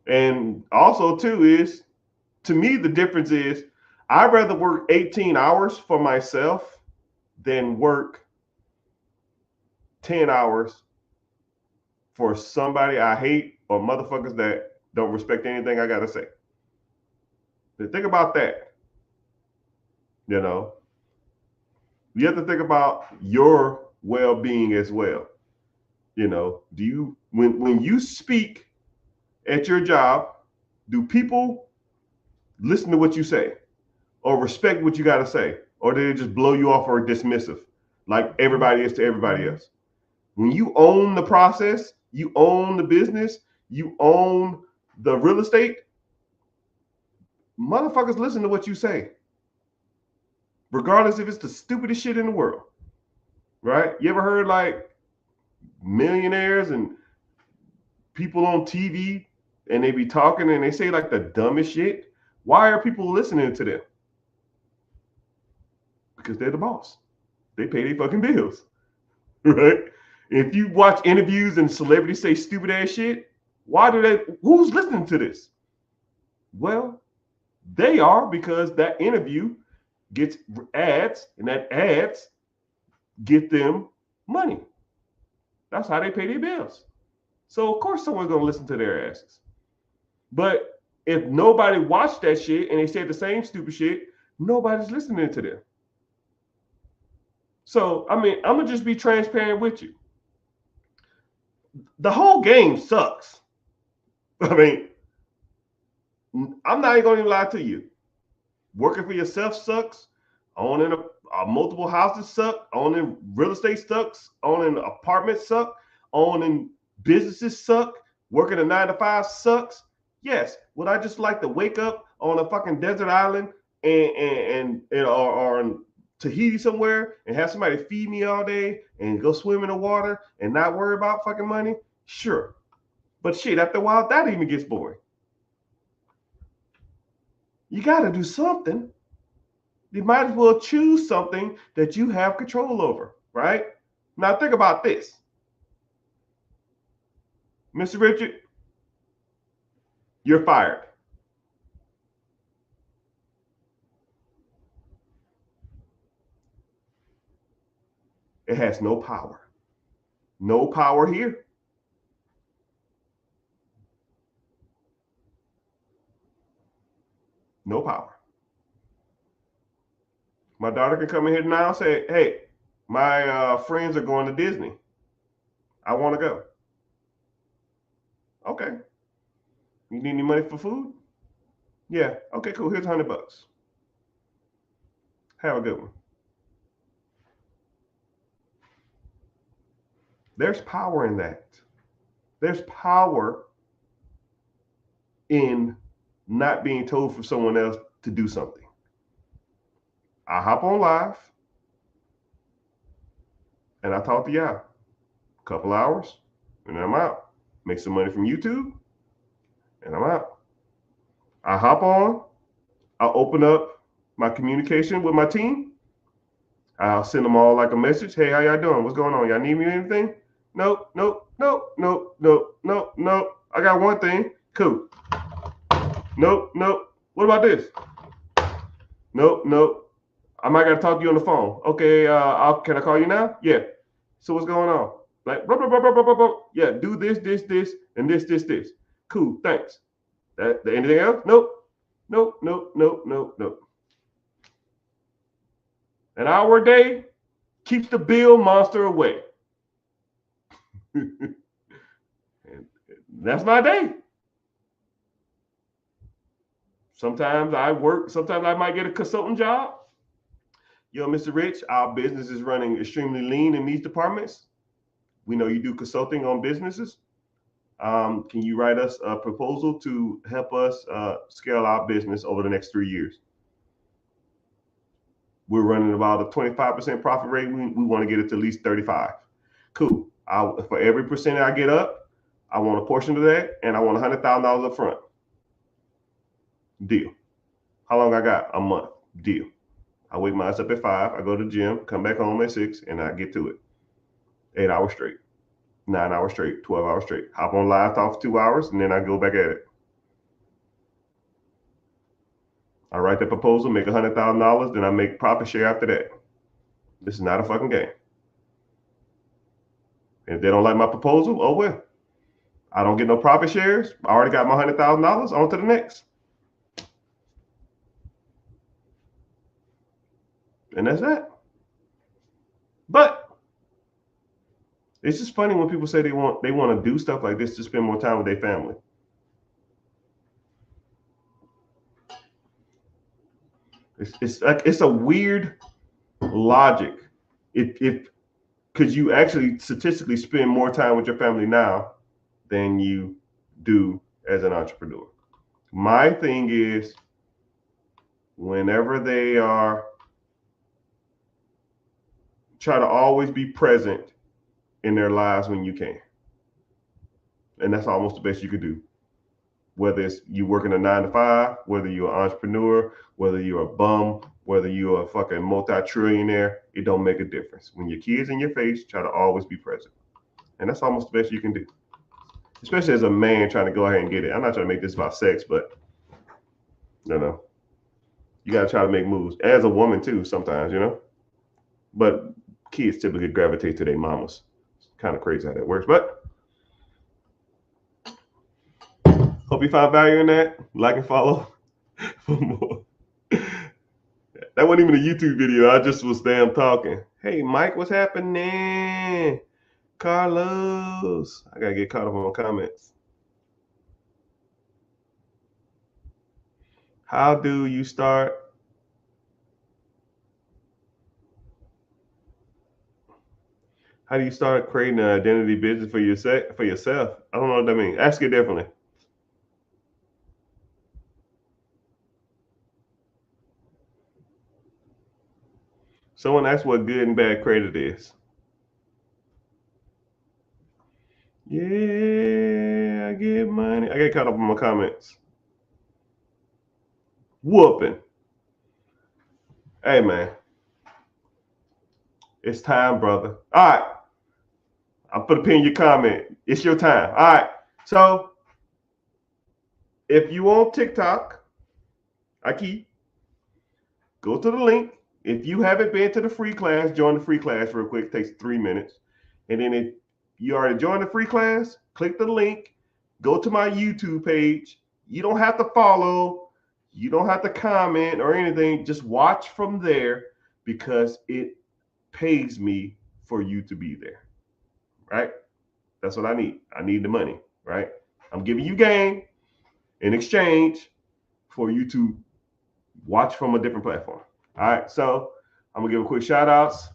And also too is, to me, the difference is I'd rather work 18 hours for myself than work 10 hours for somebody I hate or motherfuckers that don't respect anything I gotta say. But think about that. You know, you have to think about your well-being as well. You know, do you when you speak at your job, do people listen to what you say or respect what you got to say, or do they just blow you off or dismissive like everybody is to everybody else? When you own the process, you own the business, you own the real estate, motherfuckers listen to what you say, regardless if it's the stupidest shit in the world, right? You ever heard like millionaires and people on TV and they be talking and they say like the dumbest shit? Why are people listening to them? Because they're the boss. They pay their fucking bills, right? If you watch interviews and celebrities say stupid ass shit, why do they? Who's listening to this? Well, they are, because that interview gets ads, and that ads get them money. That's how they pay their bills. So of course someone's gonna listen to their asses. But if nobody watched that shit and they said the same stupid shit, nobody's listening to them. So I mean, I'm gonna just be transparent with you. The whole game sucks. I mean, I'm not even gonna lie to you. Working for yourself sucks. Owning a multiple houses suck. Owning real estate sucks. Owning apartments suck. Owning businesses suck. Working a 9 to 5 sucks. Yes. Would I just like to wake up on a fucking desert island or in Tahiti somewhere and have somebody feed me all day and go swim in the water and not worry about fucking money? Sure. But shit, after a while, that even gets boring. You got to do something. You might as well choose something that you have control over, right? Now think about this. Mr. Richard, you're fired. It has no power. No power here. No power. My daughter can come in here now and say, hey, my friends are going to Disney. I want to go. Okay. You need any money for food? Yeah. Okay, cool. Here's $100. Have a good one. There's power in that. There's power in not being told for someone else to do something. I hop on live and I talk to y'all. A couple hours and I'm out. Make some money from YouTube and I'm out. I hop on, I'll open up my communication with my team. I'll send them all like a message. Hey, how y'all doing? What's going on? Y'all need me anything? Nope, nope, nope, nope, nope, nope, nope. I got one thing. Cool. Nope, nope. What about this? Nope, nope. I might gotta talk to you on the phone. Okay, can I call you now? Yeah. So what's going on? Like, blah, blah, blah, blah, blah, blah. Yeah, do this, and this. Cool, thanks. Anything else? Nope. Nope, nope, nope, nope, nope. An hour a day keeps the bill monster away. And that's my day. Sometimes I work, sometimes I might get a consultant job. Yo, Mr. Rich, our business is running extremely lean in these departments. We know you do consulting on businesses. Can you write us a proposal to help us scale our business over the next 3 years? We're running about a 25% profit rate. We want to get it to at least 35. Cool. For every percent I get up, I want a portion of that, and I want $100,000 up front. Deal. How long I got? A month. Deal. I wake my ass up at 5. I go to the gym, come back home at 6, and I get to it. 8 hours straight, 9 hours straight, 12 hours straight. Hop on live, talk for 2 hours, and then I go back at it. I write the proposal, make $100,000, then I make profit share after that. This is not a fucking game. And if they don't like my proposal, oh well. I don't get no profit shares. I already got my $100,000. On to the next. And that's that. But it's just funny when people say they want to do stuff like this to spend more time with their family. It's a weird logic. If because you actually statistically spend more time with your family now than you do as an entrepreneur. My thing is, whenever they are, try to always be present in their lives when you can. And that's almost the best you can do. Whether it's you working a 9 to 5, whether you're an entrepreneur, whether you're a bum, whether you're a fucking multi-trillionaire, it don't make a difference. When your kid's in your face, try to always be present. And that's almost the best you can do. Especially as a man trying to go ahead and get it. I'm not trying to make this about sex, but you got to try to make moves. As a woman too, sometimes, But kids typically gravitate to their mamas. It's kind of crazy how that works, but hope you found value in that. Like and follow for more. That wasn't even a YouTube video. I just was damn talking. Hey, Mike, what's happening? Carlos. I got to get caught up on comments. How do you start? How do you start creating an identity business for yourself? I don't know what that means. Ask it differently. Someone asked what good and bad credit is. Yeah, I get money. I get caught up on my comments. Whooping. Hey, man. It's time, brother. All right. I'll put a pin in your comment. It's your time. All right. So, if you on TikTok, go to the link. If you haven't been to the free class, join the free class real quick. It takes 3 minutes. And then if you already joined the free class, click the link. Go to my YouTube page. You don't have to follow. You don't have to comment or anything. Just watch from there because it pays me for you to be there. Right? That's what I need. I need the money. Right? I'm giving you game in exchange for you to watch from a different platform. All right, so I'm gonna give a quick shout outs.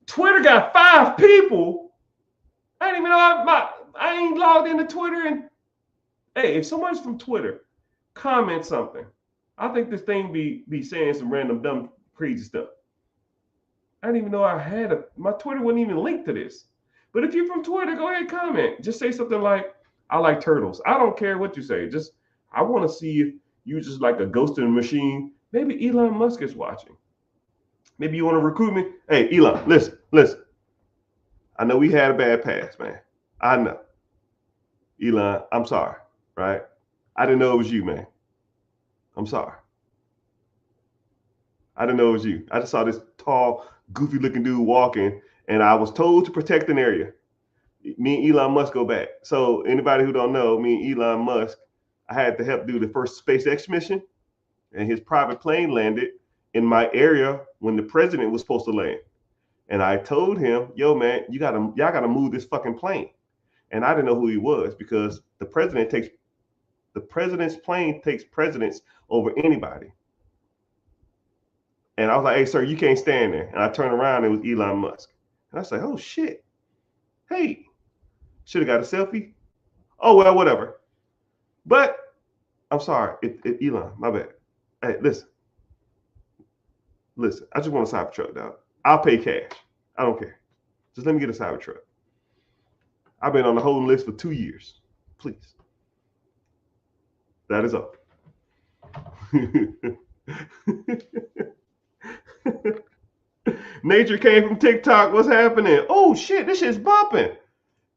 Twitter got 5 people. I didn't even know I ain't logged into Twitter. And hey, if someone's from Twitter, comment something. I think this thing be saying some random dumb crazy stuff. I didn't even know I had my Twitter wasn't even linked to this. But if you're from Twitter, go ahead and comment. Just say something like, I like turtles. I don't care what you say. Just I want to see if you just like a ghost in the machine. Maybe Elon Musk is watching. Maybe you want to recruit me. Hey, Elon, listen. I know we had a bad past, man. I know. Elon, I'm sorry, right? I didn't know it was you, man. I'm sorry. I didn't know it was you. I just saw this tall, goofy looking dude walking, and I was told to protect an area. Me and Elon Musk go back. So anybody who don't know, me and Elon Musk, I had to help do the first SpaceX mission, and his private plane landed in my area when the president was supposed to land. And I told him, yo, man, y'all gotta move this fucking plane. And I didn't know who he was because the president's plane takes precedence over anybody. And I was like, hey, sir, you can't stand there. And I turned around, and it was Elon Musk. And I was like, oh shit. Hey, should have got a selfie. Oh well, whatever. But I'm sorry, Elon, my bad. Hey, listen. I just want a Cybertruck, dog. I'll pay cash. I don't care. Just let me get a Cybertruck. I've been on the holding list for 2 years. Please. That is all. Nature came from TikTok. What's happening? Oh shit, this shit's bumping.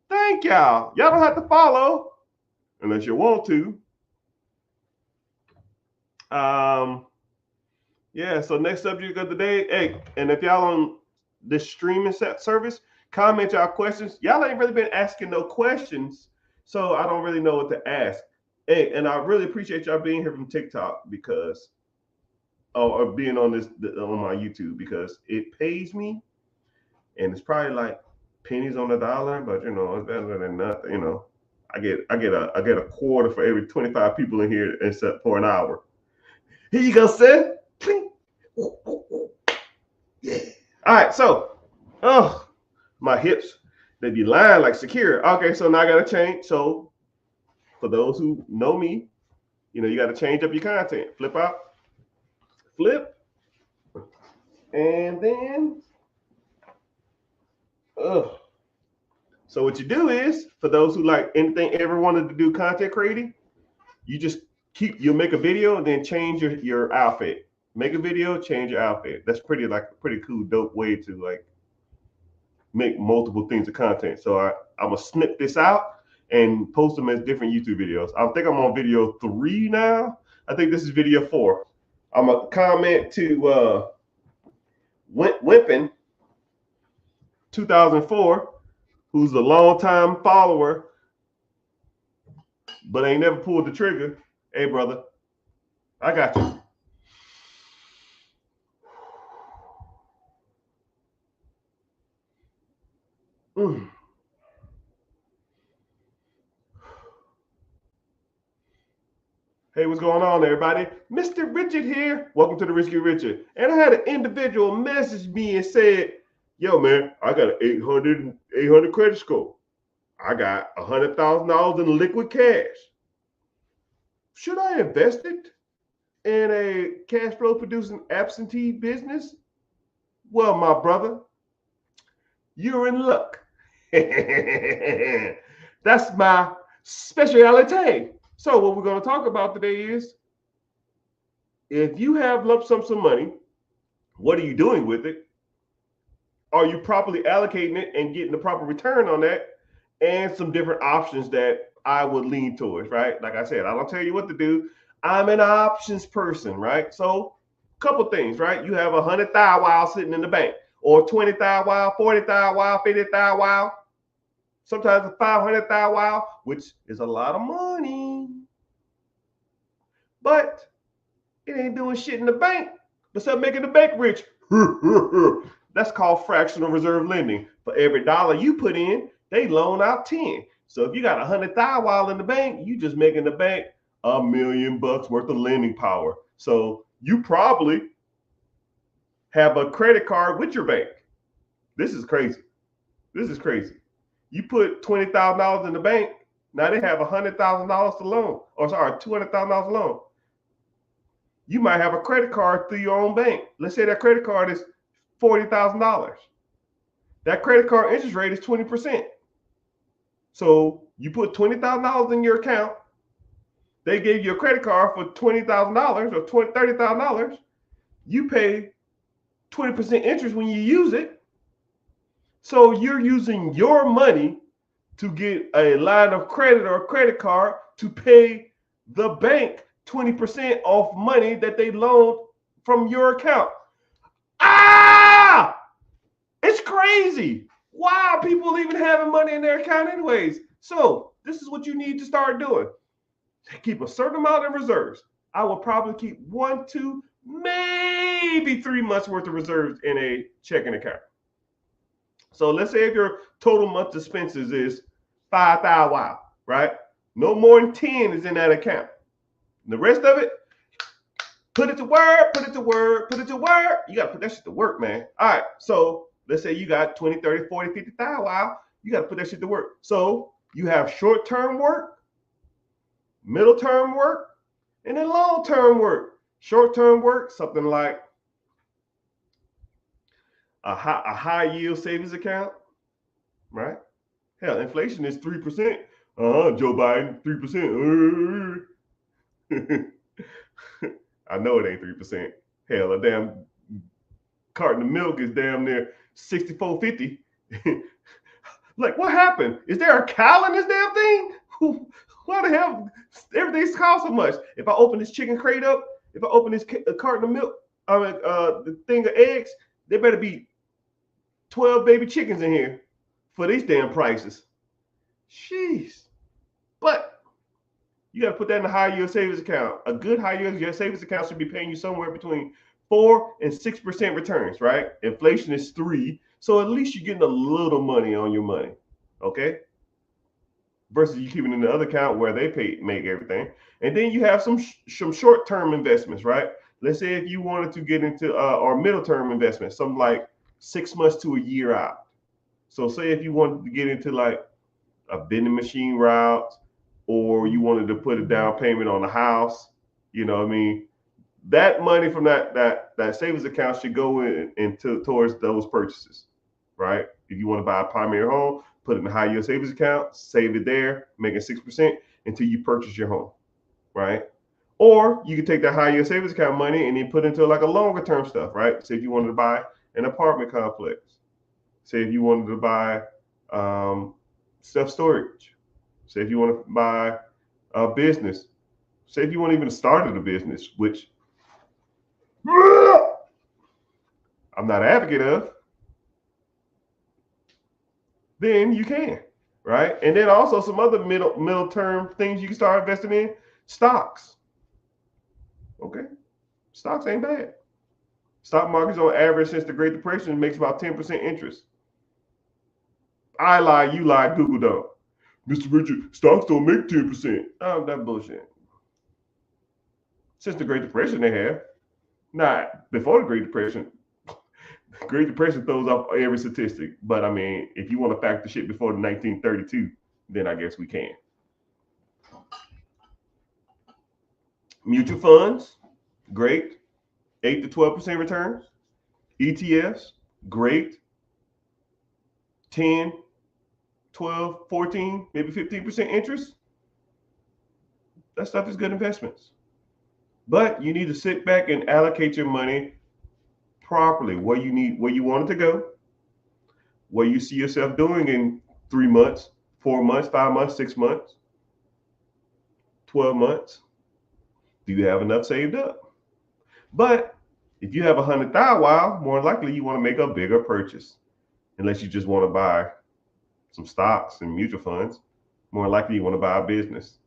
Thank y'all. Y'all don't have to follow unless you want to. Yeah, so next subject of the day. Hey, and if y'all on this streaming service, comment y'all questions. Y'all ain't really been asking no questions, so I don't really know what to ask. Hey, and I really appreciate y'all being here from TikTok because or being on on my YouTube, because it pays me, and it's probably like pennies on the dollar, but it's better than nothing. I get a quarter for every 25 people in here, except for an hour. Here you go, son. Yeah. All right, so my hips, they be lying like secure. Okay, so now I gotta change. So for those who know me, you gotta change up your content. Flip out, flip, and then so what you do is, for those who like anything ever wanted to do content creating, you just you'll make a video and then change your outfit. Make a video, change your outfit. That's pretty cool, dope way to like make multiple things of content. So I'm gonna snip this out and post them as different YouTube videos. I think I'm on video 3 now. I think this is video 4. I'm gonna comment to Wimpin 2004, who's a longtime follower, but ain't never pulled the trigger. Hey, brother, I got you. Hey, what's going on, everybody? Mr. Richard here. Welcome to the Rich Get Richard. And I had an individual message me and said, yo, man, I got an 800 credit score. I got $100,000 in liquid cash. Should I invest it in a cash flow producing absentee business? Well, my brother, you're in luck. That's my specialty. So what we're going to talk about today is, if you have lump sums of money, what are you doing with it? Are you properly allocating it and getting the proper return on that? And some different options that I would lean towards, right? Like I said, I don't tell you what to do. I'm an options person, right? So a couple things, right? You have 100,000 sitting in the bank, or 20,000, 40,000, 50,000, sometimes 500,000, which is a lot of money. But it ain't doing shit in the bank besides making the bank rich. That's called fractional reserve lending. For every dollar you put in, they loan out 10. So if you got 100,000 in the bank, you just making the bank $1 million worth of lending power. So you probably have a credit card with your bank. This is crazy. This is crazy. You put $20,000 in the bank, now they have $100,000 to loan, or sorry, $200,000 to loan. You might have a credit card through your own bank. Let's say that credit card is $40,000. That credit card interest rate is 20%. So you put $20,000 in your account. They gave you a credit card for $20,000 or $30,000. You pay 20% interest when you use it. So you're using your money to get a line of credit or a credit card to pay the bank 20% off money that they loaned from your account. It's crazy. Why are people even having money in their account anyways? So this is what you need to start doing. Keep a certain amount in reserves. I will probably keep 1, 2, maybe 3 months worth of reserves in a checking account. So let's say if your total month expenses is 5,000, right? No more than 10 is in that account. The rest of it, put it to work, put it to work, put it to work. You got to put that shit to work, man. All right, so let's say you got 20, 30, 40, 50,000. You got to put that shit to work. So you have short-term work, middle-term work, and then long-term work. Short-term work, something like a high yield savings account, right? Hell, inflation is 3%. Joe Biden, 3%. I know it ain't 3%. Hell, a damn carton of milk is damn near $64.50. Like, what happened? Is there a cow in this damn thing? Why the hell everything's cost so much? If I open this chicken crate up, if I open this carton of milk, the thing of eggs, there better be 12 baby chickens in here for these damn prices. Jeez. But You got to put that in a high yield savings account. A good high yield savings account should be paying you somewhere between 4 and 6% returns, right? Inflation is 3, so at least you're getting a little money on your money, okay? Versus you keeping it in the other account where they make everything. And then you have some short-term investments, right? Let's say if you wanted to get into or middle-term investments, something like 6 months to a year out. So say if you wanted to get into like a vending machine route, or you wanted to put a down payment on a house, you know what I mean? That money from that savings account should go into towards those purchases, right? If you want to buy a primary home, put it in a high yield savings account, save it there, make it 6% until you purchase your home, right? Or you could take that high yield savings account money and then put into like a longer term stuff, right? Say if you wanted to buy an apartment complex, say if you wanted to buy self storage, say if you want to buy a business, say if you want even to start a business, which I'm not an advocate of, then you can, right? And then also some other middle term things you can start investing in. Stocks. Okay. Stocks ain't bad. Stock markets on average since the Great Depression makes about 10% interest. I lie, you lie, Google don't. Mr. Richard, stocks don't make 10%. Oh, that bullshit. Since the Great Depression they have. Not before the Great Depression. Great Depression throws off every statistic. But I mean, if you want to factor shit before the 1932, then I guess we can. Mutual funds, great. 8 to 12% returns. ETFs, great. 10, 12, 14, maybe 15% interest. That stuff is good investments. But you need to sit back and allocate your money properly, where you want it to go, where you see yourself doing in 3 months, 4 months, 5 months, 6 months, 12 months. Do you have enough saved up? But if you have 100,000, wow, more likely you want to make a bigger purchase. Unless you just want to buy some stocks and mutual funds, more likely you want to buy a business.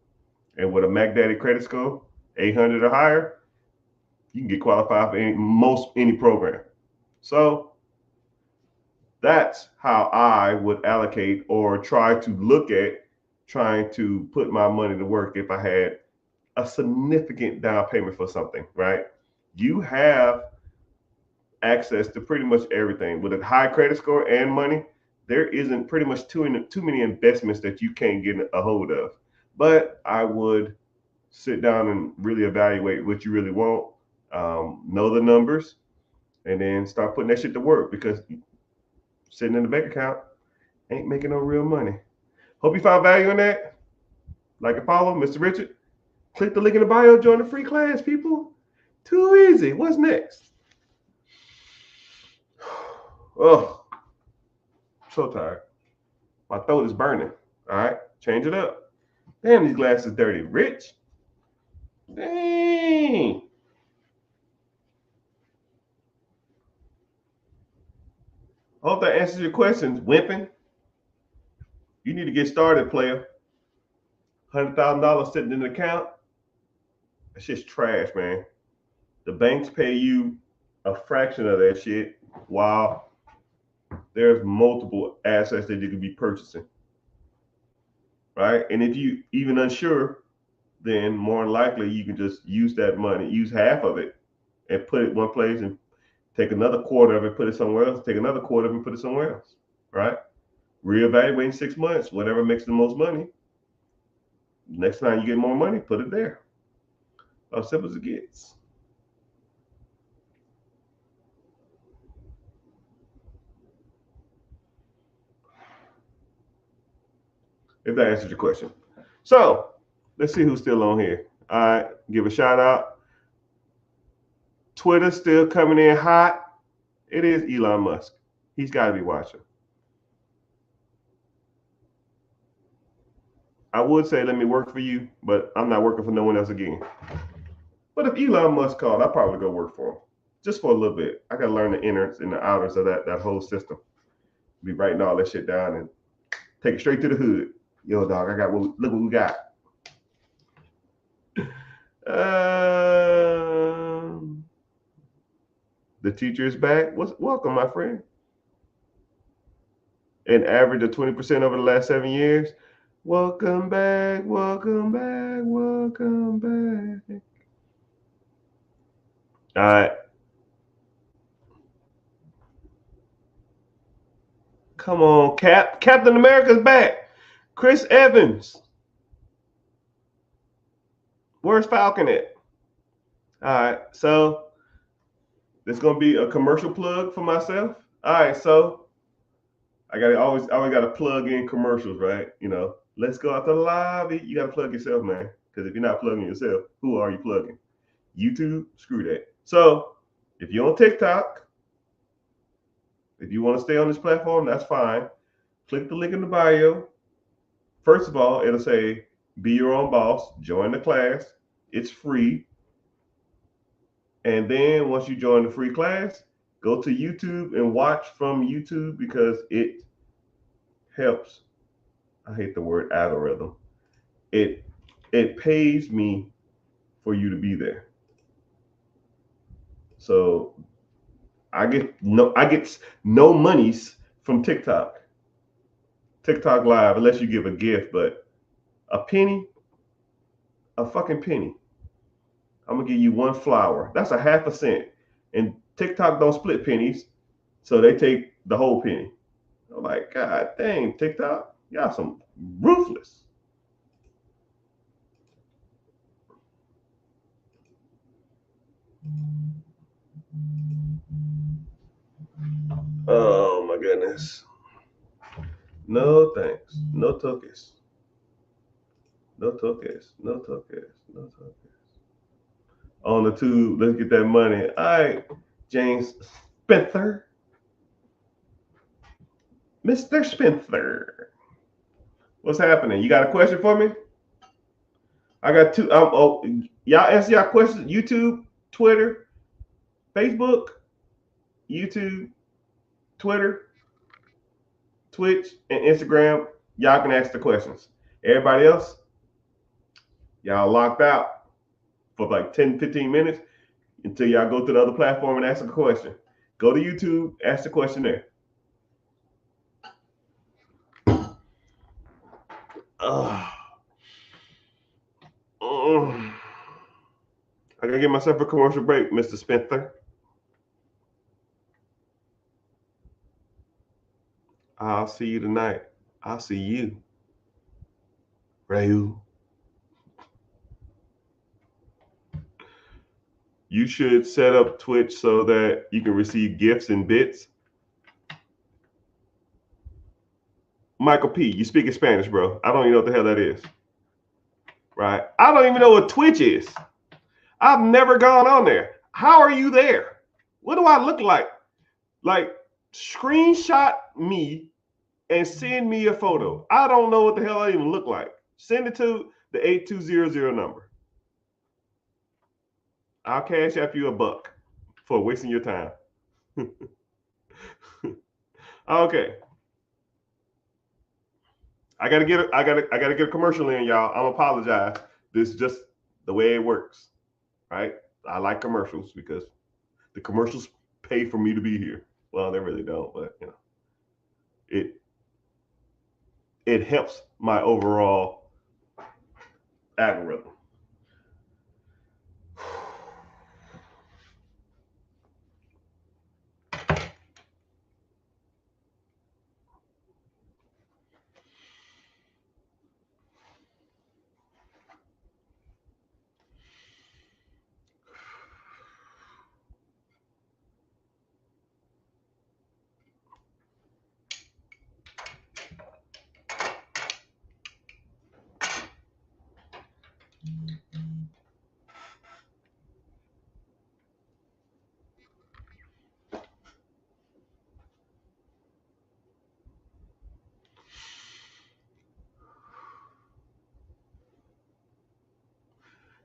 And with a MacDaddy credit score, 800 or higher, you can get qualified for any program. So that's how I would allocate or try to look at trying to put my money to work if I had a significant down payment for something, right? You have access to pretty much everything. With a high credit score and money, there isn't pretty much too many investments that you can't get a hold of. But I would sit down and really evaluate what you really want, know the numbers, and then start putting that shit to work, because sitting in the bank account ain't making no real money. Hope you found value in that. Like and follow Mr. Richard. Click the link in the bio, join the free class, people. Too easy. What's next? Oh, so tired. My throat is burning. All right, change it up. Damn, these glasses dirty. Rich. Dang. Hope that answers your questions, Wimpin. You need to get started, player. $100,000 sitting in an account. That shit's trash, man. The banks pay you a fraction of that shit, while there's multiple assets that you could be purchasing. Right? And if you even unsure, then more likely you can just use that money, use half of it, and put it one place, and take another quarter of it, put it somewhere else, take another quarter of it, and put it somewhere else. Right? Reevaluate in 6 months, whatever makes the most money. Next time you get more money, put it there. As simple as it gets. If that answers your question. So let's see who's still on here. All right, give a shout out. Twitter still coming in hot. It is Elon Musk. He's got to be watching. I would say let me work for you, but I'm not working for no one else again. But if Elon Musk called, I'd probably go work for him. Just for a little bit. I gotta learn the inners and the outers of that whole system. Be writing all that shit down and take it straight to the hood. Yo, dog, look what we got. The teacher is back. Welcome, my friend. An average of 20% over the last 7 years. Welcome back, welcome back, welcome back. All right. Come on, Cap. Captain America's back. Chris Evans. Where's Falcon at? All right. So there's gonna be a commercial plug for myself. All right. So I always gotta plug in commercials, right? Let's go out to the lobby. You gotta plug yourself, man. Because if you're not plugging yourself, who are you plugging? YouTube? Screw that. So if you're on TikTok, if you want to stay on this platform, that's fine. Click the link in the bio. First of all, it'll say be your own boss, join the class. It's free. And then once you join the free class, go to YouTube and watch from YouTube because it helps. I hate the word algorithm. It pays me for you to be there. So I get no monies from TikTok Live unless you give a gift, but a penny, a fucking penny. I'm gonna give you one flower. That's a half a cent. And TikTok don't split pennies, so they take the whole penny. I'm like, God dang, TikTok, y'all some ruthless. Oh my goodness. No thanks. No tokens. No tokens. No tokens. No tokens. On the tube, let's get that money. All right, James Spencer. Mr. Spencer. What's happening? You got a question for me? I got two. Y'all answer y'all questions. YouTube, Twitter, Facebook, YouTube, Twitter, Twitch, and Instagram. Y'all can ask the questions. Everybody else, y'all locked out for like 10, 15 minutes until y'all go to the other platform and ask a question. Go to YouTube, ask the question there. I gotta give myself a commercial break, Mr. Spencer. I'll see you tonight. I'll see you, Rayu. You should set up Twitch so that you can receive gifts and bits. Michael P., you speaking Spanish, bro. I don't even know what the hell that is. Right? I don't even know what Twitch is. I've never gone on there. How are you there? What do I look like? Like, screenshot me and send me a photo. I don't know what the hell I even look like. Send it to the 8200 number. I'll cash after you $1 for wasting your time. Okay. I gotta get a commercial in, y'all. I'm apologize. This is just the way it works. Right? I like commercials because the commercials pay for me to be here. Well, they really don't, but it helps my overall algorithm.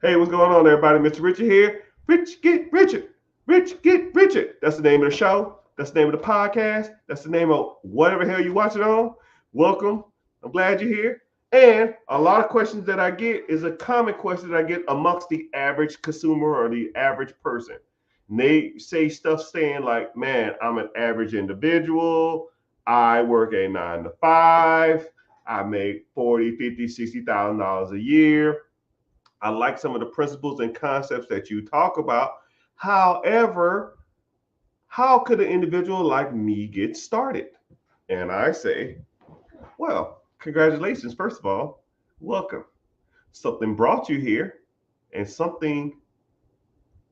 Hey, what's going on, everybody? Mr. Richard here. Rich Get Richard. Rich Get Richard. That's the name of the show. That's the name of the podcast. That's the name of whatever hell you watch it on. Welcome. I'm glad you're here. And a lot of questions that I get is a common question that I get amongst the average consumer or the average person. And they say stuff saying like, man, I'm an average individual. I work a 9 to 5. I make 40, 50, $60,000 a year. I like some of the principles and concepts that you talk about. However, how could an individual like me get started? And I say, well, congratulations, first of all, welcome. Something brought you here and something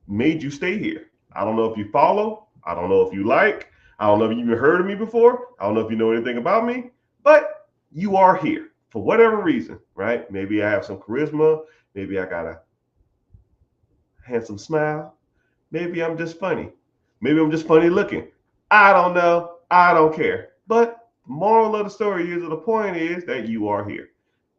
made you stay here. I don't know if you follow, I don't know if you like, I don't know if you even heard of me before, I don't know if you know anything about me, but you are here for whatever reason, right? Maybe I have some charisma, maybe I got a handsome smile, maybe I'm just funny, maybe I'm just funny looking. I don't know, I don't care. But the moral of the story is, or the point is that you are here.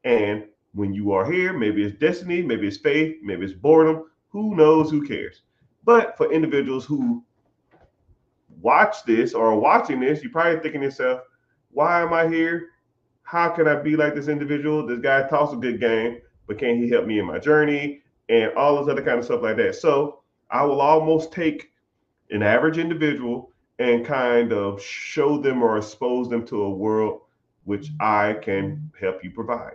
And when you are here, maybe it's destiny, maybe it's faith, maybe it's boredom. Who knows? Who cares? But for individuals who watch this or are watching this, you're probably thinking to yourself, why am I here? How can I be like this individual? This guy talks a good game, but can he help me in my journey? And all this other kind of stuff like that. So I will almost take an average individual and kind of show them or expose them to a world which I can help you provide.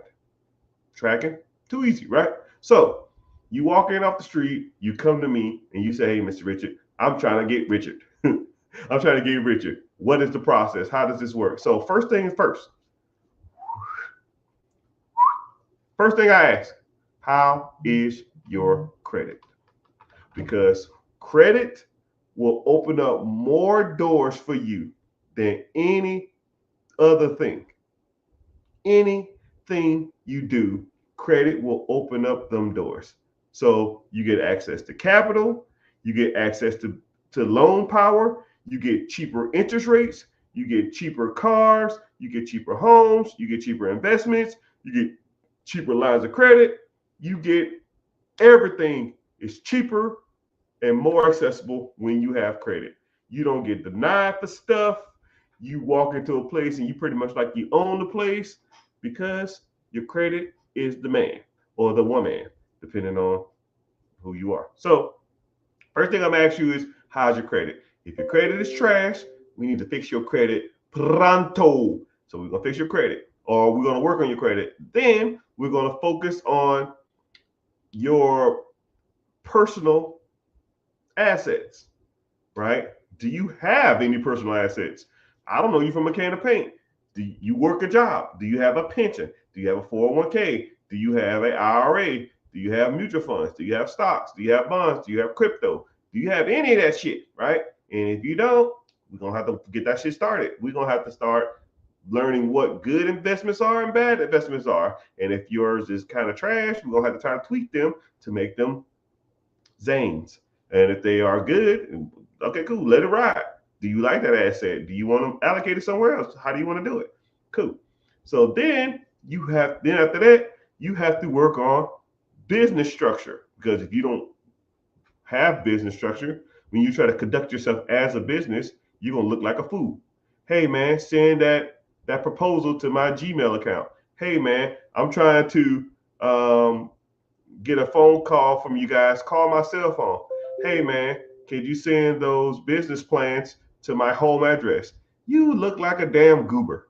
Tracking? Too easy, right? So you walk in off the street, you come to me and you say, hey, Mr. Richard, I'm trying to get Richard. I'm trying to get Richard. What is the process? How does this work? So first thing first. First thing I ask, how is your credit? Because credit will open up more doors for you than any other thing. Anything you do, credit will open up them doors. So you get access to capital, you get access to loan power, you get cheaper interest rates, you get cheaper cars, you get cheaper homes, you get cheaper investments, you get cheaper lines of credit, you get everything is cheaper and more accessible when you have credit. You don't get denied for stuff. You walk into a place and you pretty much like you own the place because your credit is the man or the woman, depending on who you are. So, first thing I'm gonna ask you is, how's your credit? If your credit is trash, we need to fix your credit pronto. So we're gonna fix your credit, or we're gonna work on your credit. Then we're gonna focus on your personal assets, right? Do you have any personal assets? I don't know you from a can of paint. Do you work a job? Do you have a pension? Do you have a 401k? Do you have an IRA? Do you have mutual funds? Do you have stocks? Do you have bonds? Do you have crypto? Do you have any of that shit, right? And if you don't, we're going to have to get that shit started. We're going to have to start learning what good investments are and bad investments are. And if yours is kind of trash, we're going to have to try to tweak them to make them zanes. And if they are good, okay, cool, let it ride. Do you like that asset? Do you want to allocate it somewhere else? How do you want to do it? Cool. So then after that, you have to work on business structure. Because if you don't have business structure, when you try to conduct yourself as a business, you're gonna look like a fool. Hey man, send that proposal to my Gmail account. Hey man, I'm trying to get a phone call from you guys. Call my cell phone. Hey man, can you send those business plans to my home address? You look like a damn goober.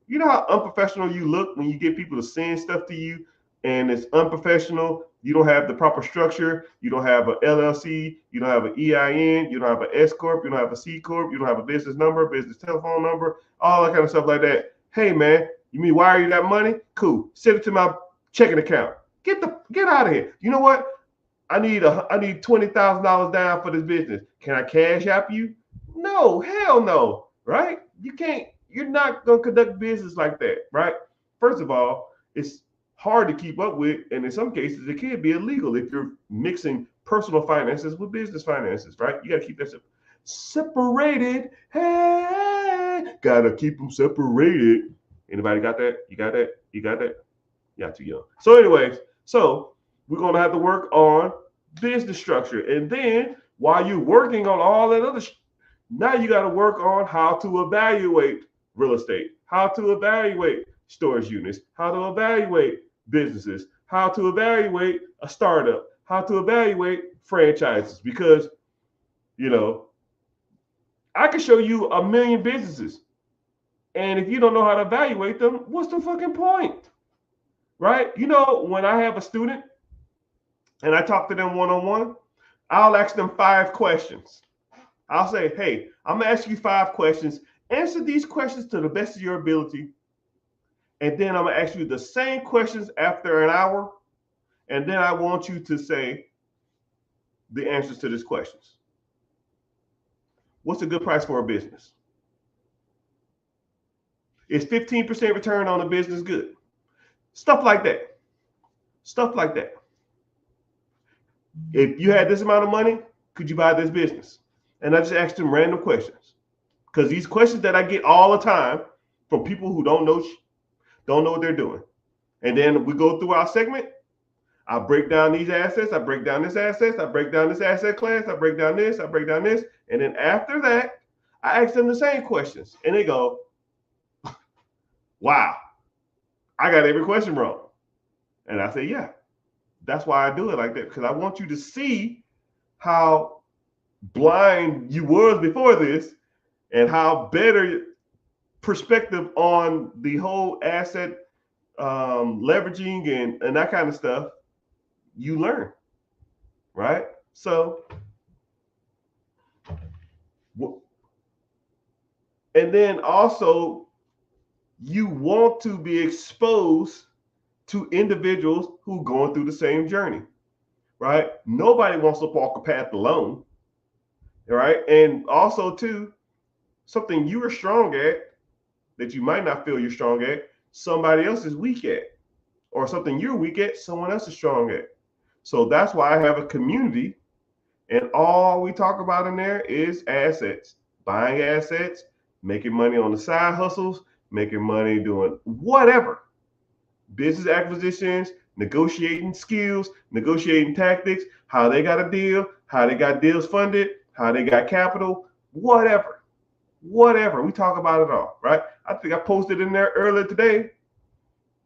You know how unprofessional you look when you get people to send stuff to you and it's unprofessional. You don't have the proper structure. You don't have an LLC. You don't have an EIN. You don't have an S Corp. You don't have a C Corp. You don't have a business number, business telephone number, all that kind of stuff like that. Hey man, you mean wire you that money? Cool. Send it to my checking account. Get out of here. You know what? I need $20,000 down for this business. Can I cash app you? No, hell no. Right? You can't. You're not gonna conduct business like that, right? First of all, it's hard to keep up with, and in some cases, it can be illegal if you're mixing personal finances with business finances, right? You gotta keep that separated. Hey, gotta keep them separated. Anybody got that? You got that? You got that? Y'all too young. So, anyways, we're gonna have to work on business structure, and then while you're working on all that other, now you got to work on how to evaluate real estate, how to evaluate storage units, how to evaluate businesses, how to evaluate a startup, how to evaluate franchises. Because, I can show you a million businesses. And if you don't know how to evaluate them, what's the fucking point? Right? When I have a student and I talk to them one-on-one, I'll ask them 5 questions. I'll say, hey, I'm going to ask you 5 questions. Answer these questions to the best of your ability. And then I'm going to ask you the same questions after an hour. And then I want you to say the answers to these questions. What's a good price for a business? Is 15% return on a business good? Stuff like that. Stuff like that. If you had this amount of money, could you buy this business? And I just asked them random questions. Because these questions that I get all the time from people who don't know what they're doing. And then we go through our segment. I break down these assets. I break down this assets. I break down this asset class. I break down this. I break down this. And then after that, I ask them the same questions. And they go, wow, I got every question wrong. And I say, yeah, that's why I do it like that. Because I want you to see how blind you was before this and how better perspective on the whole asset leveraging and that kind of stuff you learn, right? So, and then also you want to be exposed to individuals who are going through the same journey, right? Nobody wants to walk a path alone, right? And also too, something you are strong at that you might not feel you're strong at, somebody else is weak at, or something you're weak at, someone else is strong at. So that's why I have a community, and all we talk about in there is assets, buying assets, making money on the side hustles, making money doing whatever, business acquisitions, negotiating skills, negotiating tactics, how they got a deal, how they got deals funded, how they got capital, whatever. We talk about it all, right? I think I posted in there earlier today.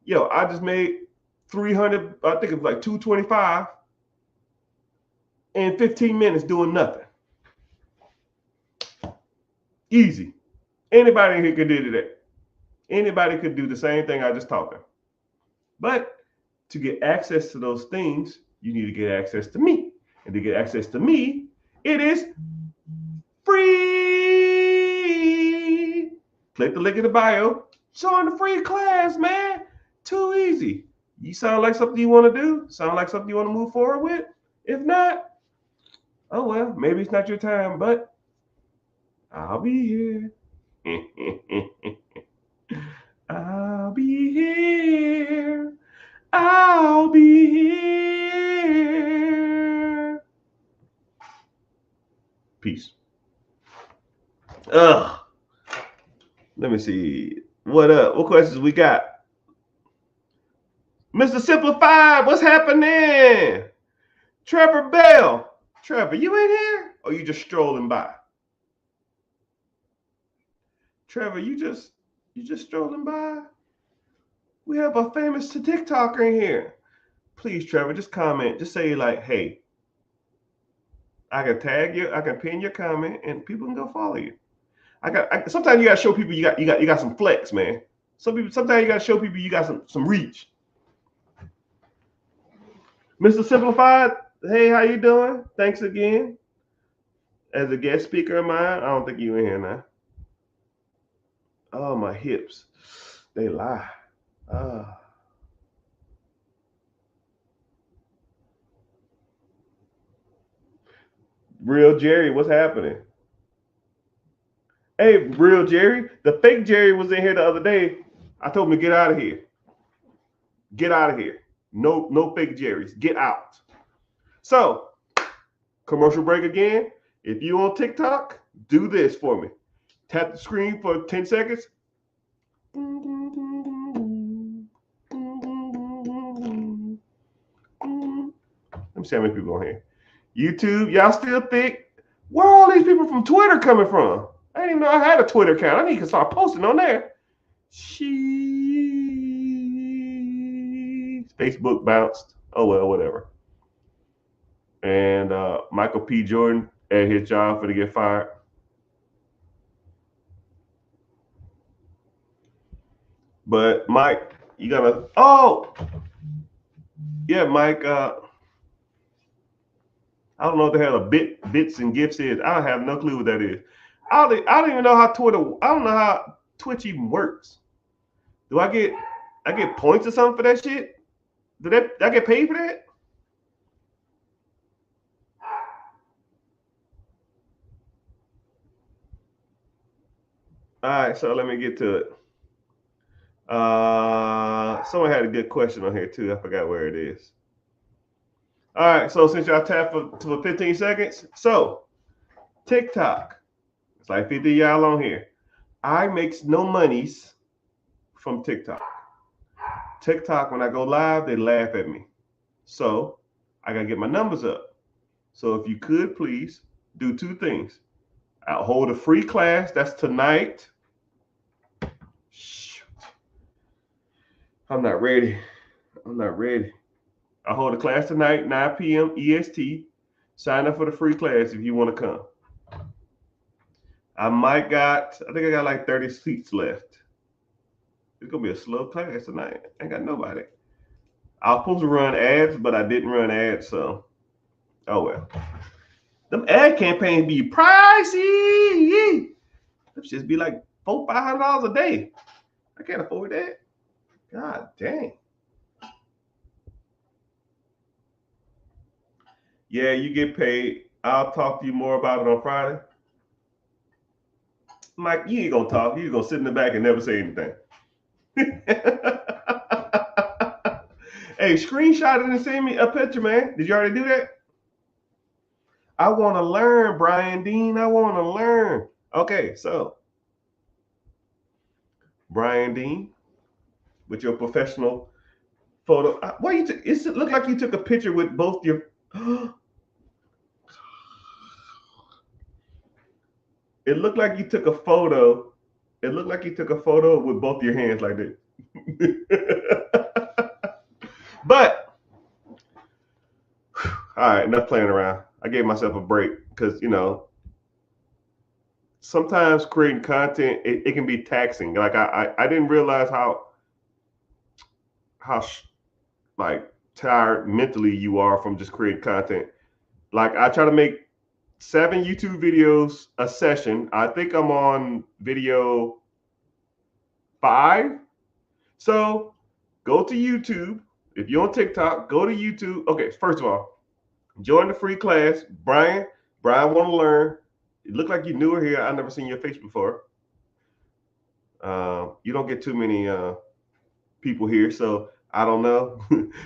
I just made 300, I think it was like 225 in 15 minutes doing nothing. Easy. Anybody here could do that. Anybody could do the same thing I just taught them. But to get access to those things, you need to get access to me. And to get access to me, it is free. Click the link in the bio. Join the free class, man. Too easy. You sound like something you want to do? Sound like something you want to move forward with? If not, oh well, maybe it's not your time, but I'll be here. I'll be here. I'll be here. Peace. Let me see. What up? What questions we got? Mr. Simplified, what's happening? Trevor Bell. Trevor, you in here? Or you just strolling by? Trevor, you just strolling by? We have a famous TikToker in here. Please, Trevor, just comment. Just say like, hey, I can tag you, I can pin your comment, and people can go follow you. Sometimes you gotta show people you got some flex, man. Sometimes you gotta show people you got some reach. Mr. Simplified, hey, how you doing? Thanks again. As a guest speaker of mine, I don't think you in here now. Oh, my hips. They lie. Real Jerry, what's happening? Hey, Real Jerry, the fake Jerry was in here the other day. I told him to get out of here. Get out of here. No fake Jerrys. Get out. So, commercial break again. If you on TikTok, do this for me. Tap the screen for 10 seconds. Let me see how many people on here. YouTube, y'all still think? Where are all these people from Twitter coming from? I didn't even know I had a Twitter account. I need to start posting on there. Sheesh. Facebook bounced. Oh well, whatever. And Michael P. Jordan at his job for to get fired. But Mike, you gotta. Oh, yeah, Mike. I don't know what the hell a bits and gifts is. I have no clue what that is. I don't even know how Twitter. I don't know how Twitch even works. Do I get points or something for that shit? Did I get paid for that? All right, so let me get to it. Someone had a good question on here too. I forgot where it is. All right, so since y'all tapped for 15 seconds, so TikTok, it's like 50 y'all on here. I makes no monies from TikTok. TikTok, when I go live, they laugh at me. So I gotta get my numbers up. So if you could please do two things. I'll hold a free class. That's tonight. Shoot. I'm not ready. I hold a class tonight, 9 p.m. EST. Sign up for the free class if you want to come. I think I got like 30 seats left. It's gonna be a slow class tonight. I ain't got nobody. I was supposed to run ads, but I didn't run ads, so oh well. Them ad campaigns be pricey. Them just be like $400-$500 a day. I can't afford that. God dang. Yeah, you get paid. I'll talk to you more about it on Friday. Mike, you ain't gonna talk. You gonna sit in the back and never say anything. Hey, screenshot it and send me a picture, man. Did you already do that? I want to learn, Brian Dean. I want to learn. Okay, so Brian Dean, with your professional photo. Why you? It looked like you took a picture with both your. It looked like you took a photo. It looked like you took a photo with both your hands like this. But all right, enough playing around. I gave myself a break because sometimes creating content it can be taxing. Like I didn't realize how like tired mentally you are from just creating content. Like I try to make 7 YouTube videos a session. I think I'm on video 5. So go to YouTube. If you're on TikTok, go to YouTube. Okay, first of all, join the free class. Brian want to learn. It looked like you newer here. I've never seen your face before. You don't get too many people here, so I don't know.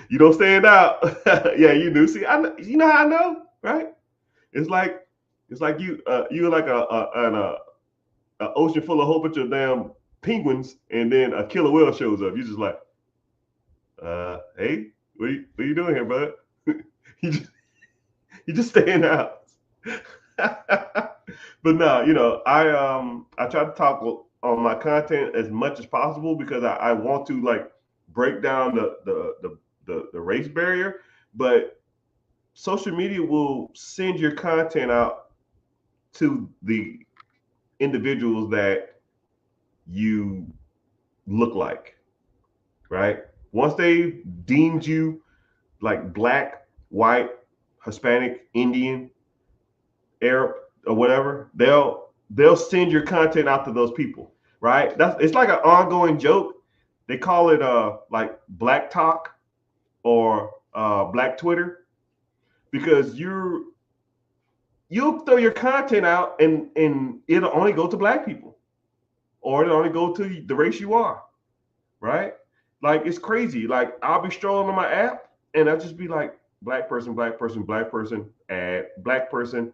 You don't stand out. Yeah, you do. See, you know how I know, right? It's like you're like an ocean full of a whole bunch of damn penguins, and then a killer whale shows up. You're just like, hey, what are you doing here, bud? you just staying out. But no, I try to talk on my content as much as possible because I want to like break down the race barrier, but social media will send your content out to the individuals that you look like, right? Once they deemed you like black, white, Hispanic, Indian, Arab, or whatever, they'll send your content out to those people, right? It's like an ongoing joke. They call it like Black Talk or Black Twitter because you'll throw your content out and it'll only go to black people or it'll only go to the race you are, right? Like it's crazy. Like I'll be strolling on my app and I'll just be like black person, ad, black person,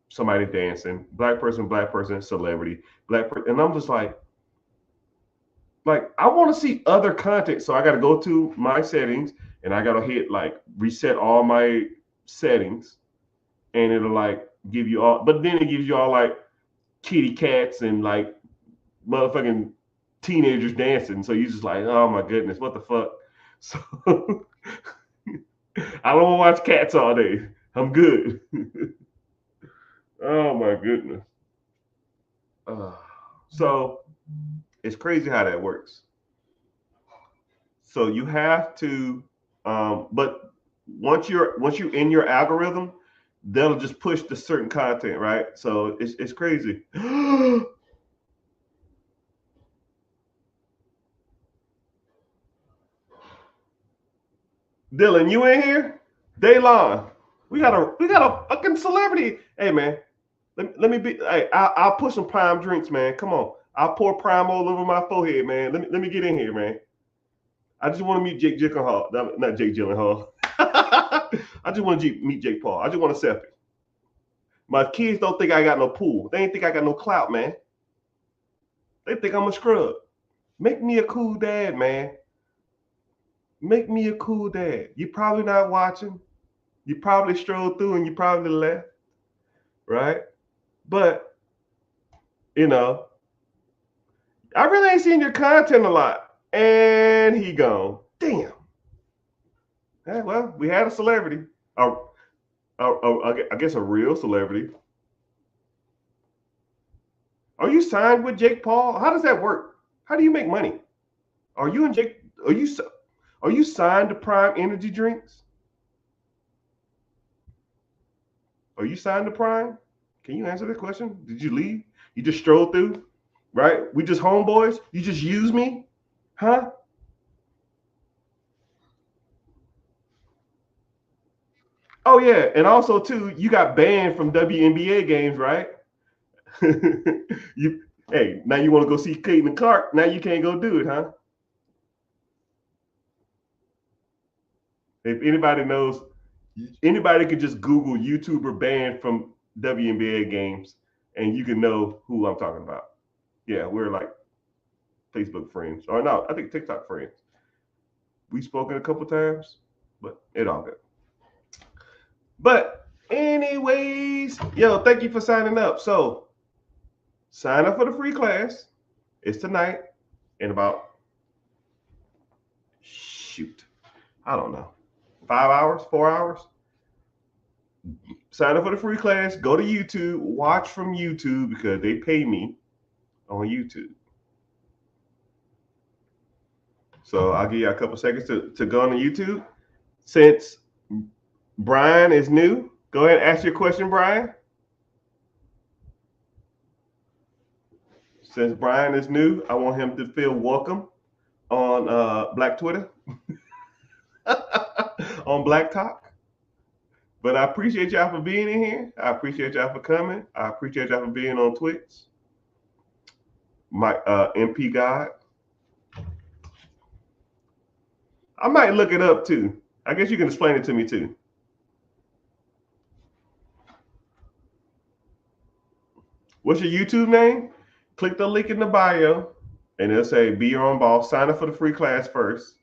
somebody dancing, black person, celebrity, and I'm just like I want to see other content. So I got to go to my settings and I got to hit like reset all my settings and it'll like give you all, but then it gives you all like kitty cats and like motherfucking teenagers dancing. So you're just like, oh my goodness, what the fuck? So I don't want to watch Cats all day. I'm good. Oh my goodness. So it's crazy how that works. So you have to, but once you're in your algorithm, they'll just push the certain content, right? So it's crazy. Dylan, you in here? Daylon, we got a fucking celebrity. Hey man, let me be. Hey, I'll put some prime drinks, man. Come on, I'll pour prime all over my forehead, man. Let me get in here, man. I just want to meet Jake Gyllenhaal, not Jake Gyllenhaal. I just want to meet Jake Paul. I just want to selfie. My kids don't think I got no pool. They ain't think I got no clout, man. They think I'm a scrub. Make me a cool dad, man. Make me a cool dad. You're probably not watching. You probably strolled through and you probably left, right? But, you know, I really ain't seen your content a lot. And he gone. Damn. Yeah, well, we had a celebrity. I guess a real celebrity. Are you signed with Jake Paul? How does that work? How do you make money? Are you and Jake? Are you signed to Prime Energy Drinks? Are you signed to Prime? Can you answer that question? Did you leave? You just strolled through, right? We just homeboys. You just use me, huh? Oh yeah, and also too, you got banned from WNBA games, right? you hey, now you want to go see Caitlin Clark? Now you can't go do it, huh? If anybody knows, anybody could just Google YouTuber banned from WNBA games, and you can know who I'm talking about. Yeah, we're like Facebook friends, or no, I think TikTok friends. We've spoken a couple times, but it all good. But anyways, yo, thank you for signing up. So sign up for the free class. It's tonight in about I don't know, 5 hours, 4 hours. Sign up for the free class. Go to YouTube. Watch from YouTube because they pay me on YouTube. So I'll give you a couple seconds to go on the YouTube. Since Brian is new, go ahead and ask your question, Brian. Since Brian is new, I want him to feel welcome on Black Twitter, on Black Talk. But I appreciate y'all for being in here. I appreciate y'all for coming. I appreciate y'all for being on Twitch. My MP God. I might look it up too. I guess you can explain it to me too. What's your YouTube name? Click the link in the bio and it'll say be your own boss. Sign up for the free class first.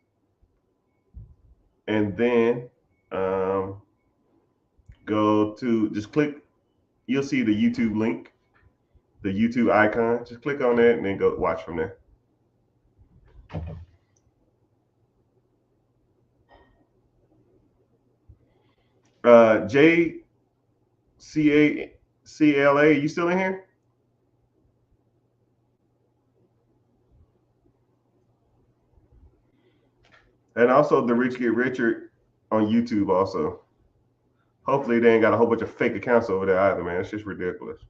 And then go to, just click, you'll see the YouTube link, the YouTube icon. Just click on that and then go watch from there. JCACLA, you still in here? And also the Rich Get Richer on YouTube also. Hopefully they ain't got a whole bunch of fake accounts over there either, man. It's just ridiculous.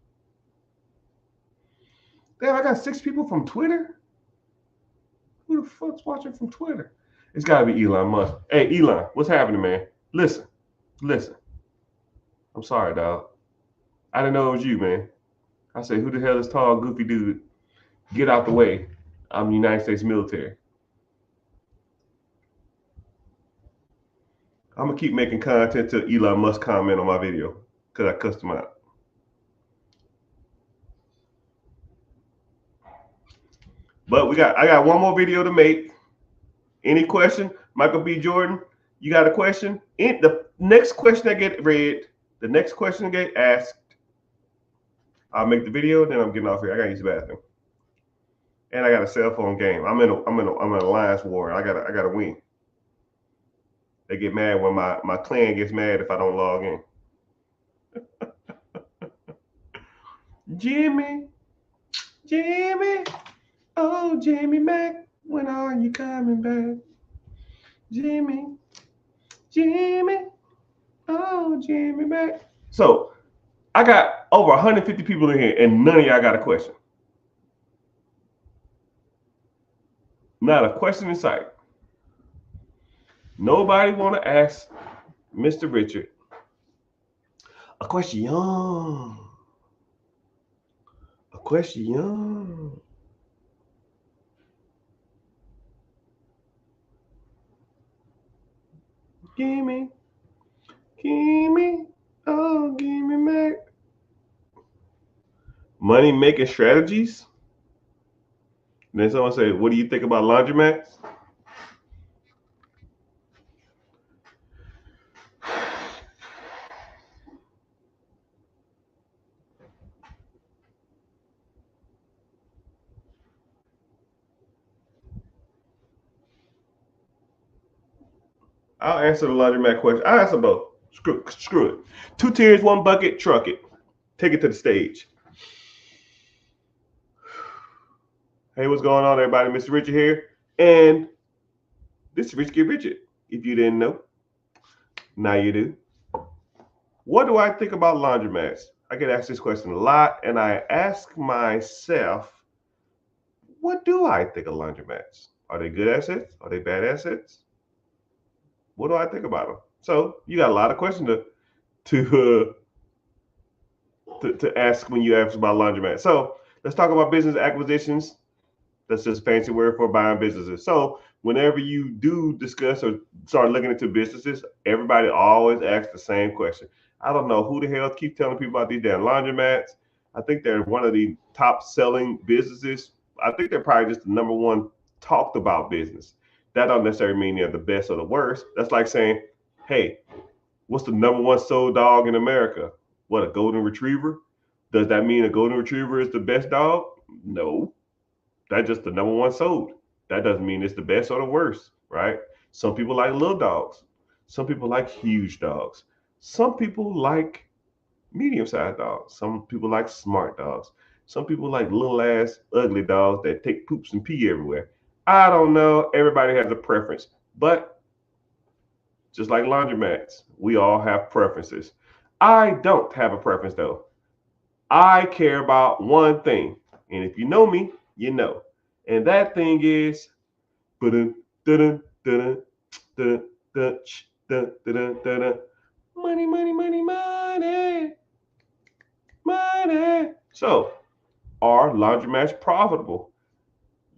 Damn, I got 6 people from Twitter? Who the fuck's watching from Twitter? It's got to be Elon Musk. Hey, Elon, what's happening, man? Listen. I'm sorry, dog. I didn't know it was you, man. I said, who the hell is tall, goofy dude? Get out the way. I'm the United States military. I'm going to keep making content till Elon Musk comment on my video because I cussed him out. But I got one more video to make. Any question? Michael B. Jordan, you got a question? The next question that get read, the next question that get asked, I'll make the video, then I'm getting off here. I got to use the bathroom. and I got a cell phone game. I'm in an alliance war. I gotta win. They get mad when my clan gets mad if I don't log in. Jimmy, Jimmy, oh Jimmy Mac, when are you coming back? Jimmy, Jimmy, oh Jimmy Mac. So I got over 150 people in here, and none of y'all got a question. Not a question in sight. Nobody want to ask Mr. Richard a question. A question. Gimme, oh, gimme Mac. Money making strategies. And then someone say, "What do you think about laundromats?" I'll answer the laundromat question. I'll answer both. Screw it. 2 tiers, 1 bucket, truck it. Take it to the stage. Hey, what's going on, everybody? Mr. Richard here. And this is Rich Get Richard. If you didn't know, now you do. What do I think about laundromats? I get asked this question a lot, and I ask myself, what do I think of laundromats? Are they good assets? Are they bad assets? What do I think about them? So you got a lot of questions to ask when you ask about laundromats. So let's talk about business acquisitions. That's just a fancy word for buying businesses. So whenever you do discuss or start looking into businesses, everybody always asks the same question. I don't know who the hell keeps telling people about these damn laundromats. I think they're one of the top selling businesses. I think they're probably just the number one talked about business. That don't necessarily mean they're the best or the worst. That's like saying, hey, what's the number one sold dog in America? What, a golden retriever? Does that mean a golden retriever is the best dog? No. That's just the number one sold. That doesn't mean it's the best or the worst, right? Some people like little dogs. Some people like huge dogs. Some people like medium-sized dogs. Some people like smart dogs. Some people like little ass ugly dogs that take poops and pee everywhere. I don't know. Everybody has a preference. But just like laundromats, we all have preferences. I don't have a preference though. I care about one thing. And if you know me, you know. And that thing is money, money, money, money, money. So, are laundromats profitable?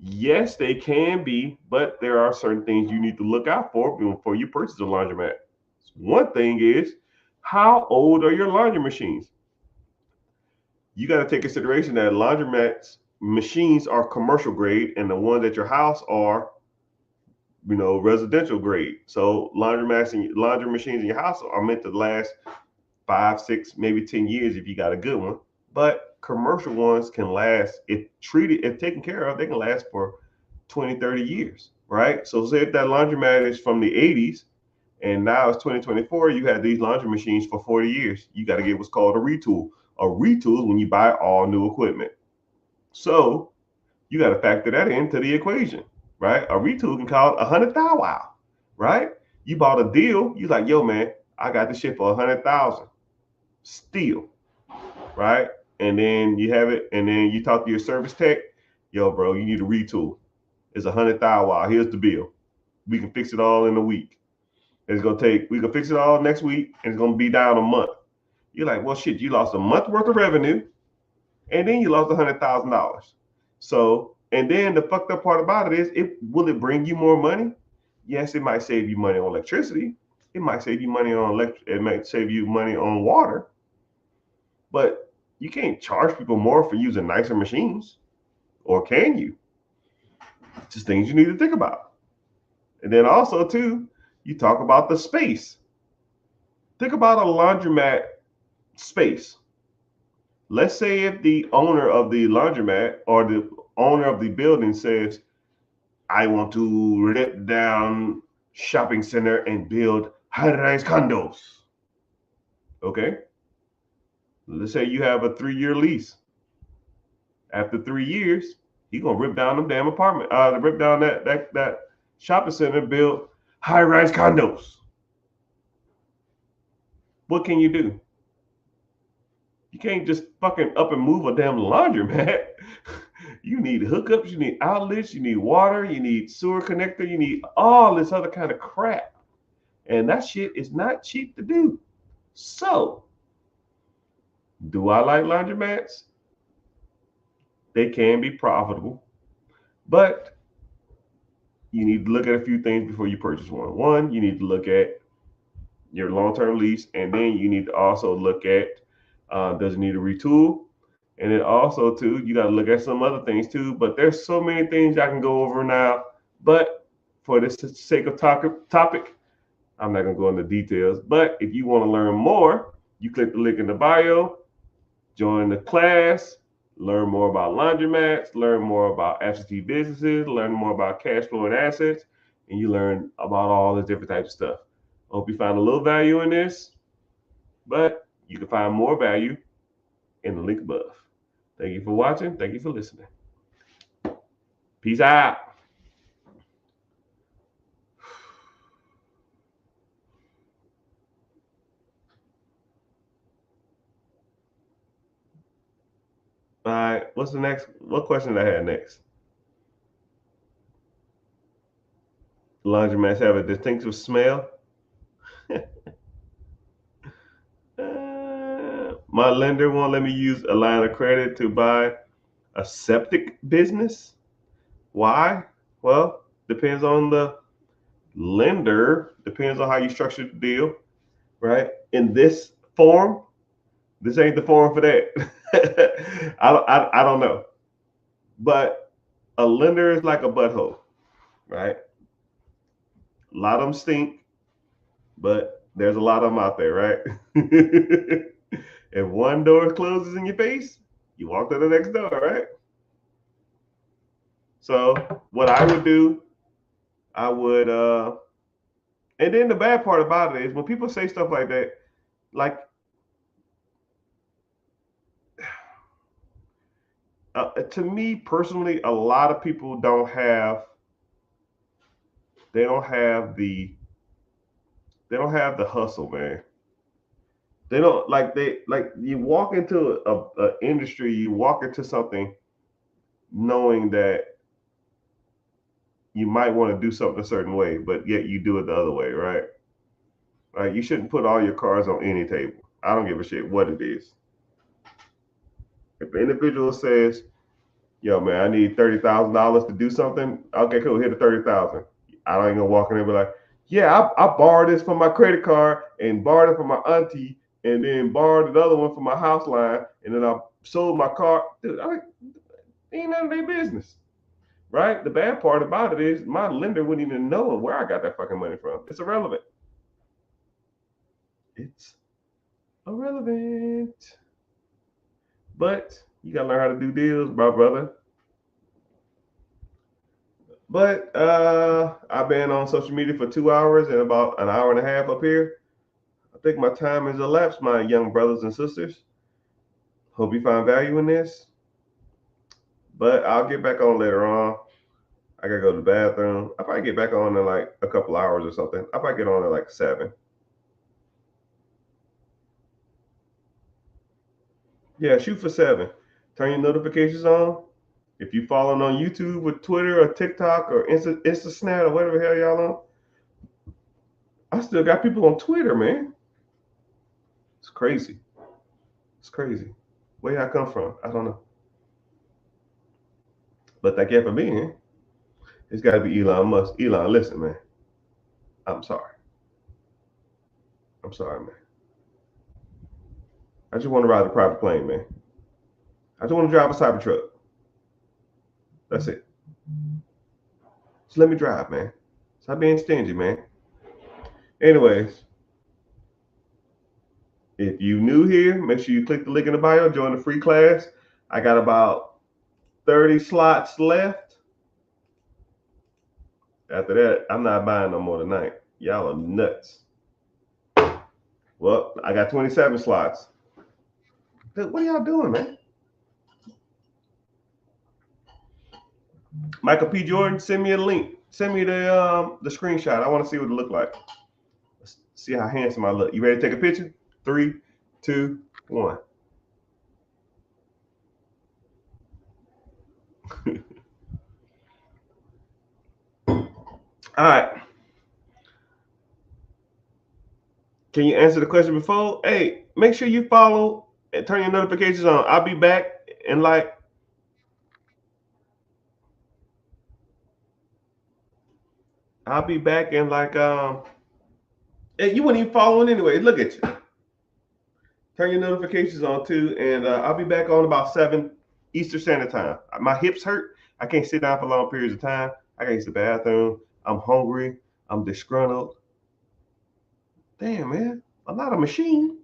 Yes, they can be, but there are certain things you need to look out for before you purchase a laundromat. One thing is, how old are your laundry machines? You got to take consideration that laundromats machines are commercial grade, and the ones at your house are, residential grade. So laundromats and laundry machines in your house are meant to last 5, 6, maybe 10 years if you got a good one. But commercial ones can last, if taken care of, they can last for 20, 30 years, right? So say if that laundromat is from the 80s and now it's 2024, you had these laundry machines for 40 years. You got to get what's called a retool. A retool is when you buy all new equipment. So you got to factor that into the equation, right? A retool can cost $100,000, right? You bought a deal. You like, yo, man, I got this shit for $100,000. Still, right? And then you have it, and then you talk to your service tech. Yo, bro, you need a retool. It's $100,000. Here's the bill. We can fix it all in a week. We can fix it all next week, and it's gonna be down a month. You're like, well, shit, you lost a month worth of revenue, and then you lost $100,000. So, and then the fucked up part about it is, will it bring you more money? Yes, it might save you money on electricity. It might save you money on It might save you money on water. But you can't charge people more for using nicer machines, or can you? Just things you need to think about. And then also too, you talk about the space. Think about a laundromat space. Let's say if the owner of the laundromat or the owner of the building says, I want to rip down shopping center and build high-rise condos. Okay. Let's say you have a 3-year lease. After 3 years, he's gonna rip down them damn apartment, rip down that shopping center, build high-rise condos. What can you do? You can't just fucking up and move a damn laundromat. You need hookups, you need outlets, you need water, you need sewer connector, you need all this other kind of crap. And that shit is not cheap to do. So, do I like laundromats? They can be profitable, but you need to look at a few things before you purchase one. One, you need to look at your long-term lease, and then you need to also look at does it need a retool, and then also too you got to look at some other things too. But there's so many things I can go over now. But for the sake of topic, I'm not gonna go into details. But if you want to learn more, you click the link in the bio, join the class, learn more about laundromats, learn more about absentee businesses, learn more about cash flow and assets, and you learn about all the different types of stuff. I hope you find a little value in this, but you can find more value in the link above. Thank you for watching. Thank you for listening. Peace out. All right, what's the next? What question did I have next? Laundromats have a distinctive smell. My lender won't let me use a line of credit to buy a septic business. Why? Well, depends on the lender, depends on how you structure the deal, right? In this form, this ain't the form for that. I don't know. But a lender is like a butthole, right? A lot of them stink, but there's a lot of them out there, right? If one door closes in your face, you walk to the next door, right? So what I would do, I would, and then the bad part about it is when people say stuff like that, like, to me personally, a lot of people don't have the hustle, man. They don't like you walk into a industry, you walk into something knowing that you might want to do something a certain way, but yet you do it the other way, right? Like you shouldn't put all your cards on any table. I don't give a shit what it is. If an individual says, yo man, I need $30,000 to do something, okay, cool, here the 30,000. I don't even gonna walk in there and be like, yeah, I borrowed this from my credit card and borrowed it from my auntie and then borrowed another one from my house line, and then I sold my car. Dude, ain't none of their business, right? The bad part about it is my lender wouldn't even know where I got that fucking money from. It's irrelevant. It's irrelevant. But you gotta learn how to do deals, my brother. But I've been on social media for 2 hours and about an hour and a half up here. I think my time has elapsed, my young brothers and sisters. Hope you find value in this. But I'll get back on later on. I gotta go to the bathroom. I'll probably get back on in like a couple hours or something. I'll probably get on at like 7. Yeah, shoot for 7. Turn your notifications on. If you following on YouTube or Twitter or TikTok or Insta or whatever the hell y'all on, I still got people on Twitter, man. It's crazy. It's crazy. Where I come from, I don't know. But that can't for me, eh? It's got to be Elon Musk. Elon, listen, man. I'm sorry. I'm sorry, man. I just want to ride a private plane, man. I just want to drive a Cybertruck. That's it. Just let me drive, man. Stop being stingy, man. Anyways, if you new here, make sure you click the link in the bio, join the free class. I got about 30 slots left. After that, I'm not buying no more tonight. Y'all are nuts. Well, I got 27 slots. Dude, what are y'all doing, man? Michael P. Jordan, send me a link. Send me the screenshot. I want to see what it looked like. Let's see how handsome I look. You ready to take a picture? 3, 2, 1. All right. Can you answer the question before? Hey, make sure you follow and turn your notifications on. I'll be back in like you wouldn't even following anyway. Look at you. Turn your notifications on too, and I'll be back on about 7 Eastern Standard Time. My hips hurt. I can't sit down for long periods of time. I gotta use the bathroom. I'm hungry. I'm disgruntled. Damn, man. I'm not a machine.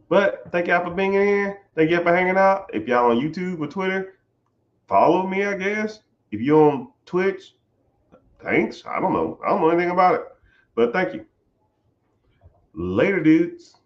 But thank y'all for being in here. Thank y'all for hanging out. If y'all on YouTube or Twitter, follow me, I guess. If you're on Twitch, thanks. I don't know. I don't know anything about it. But thank you. Later, dudes.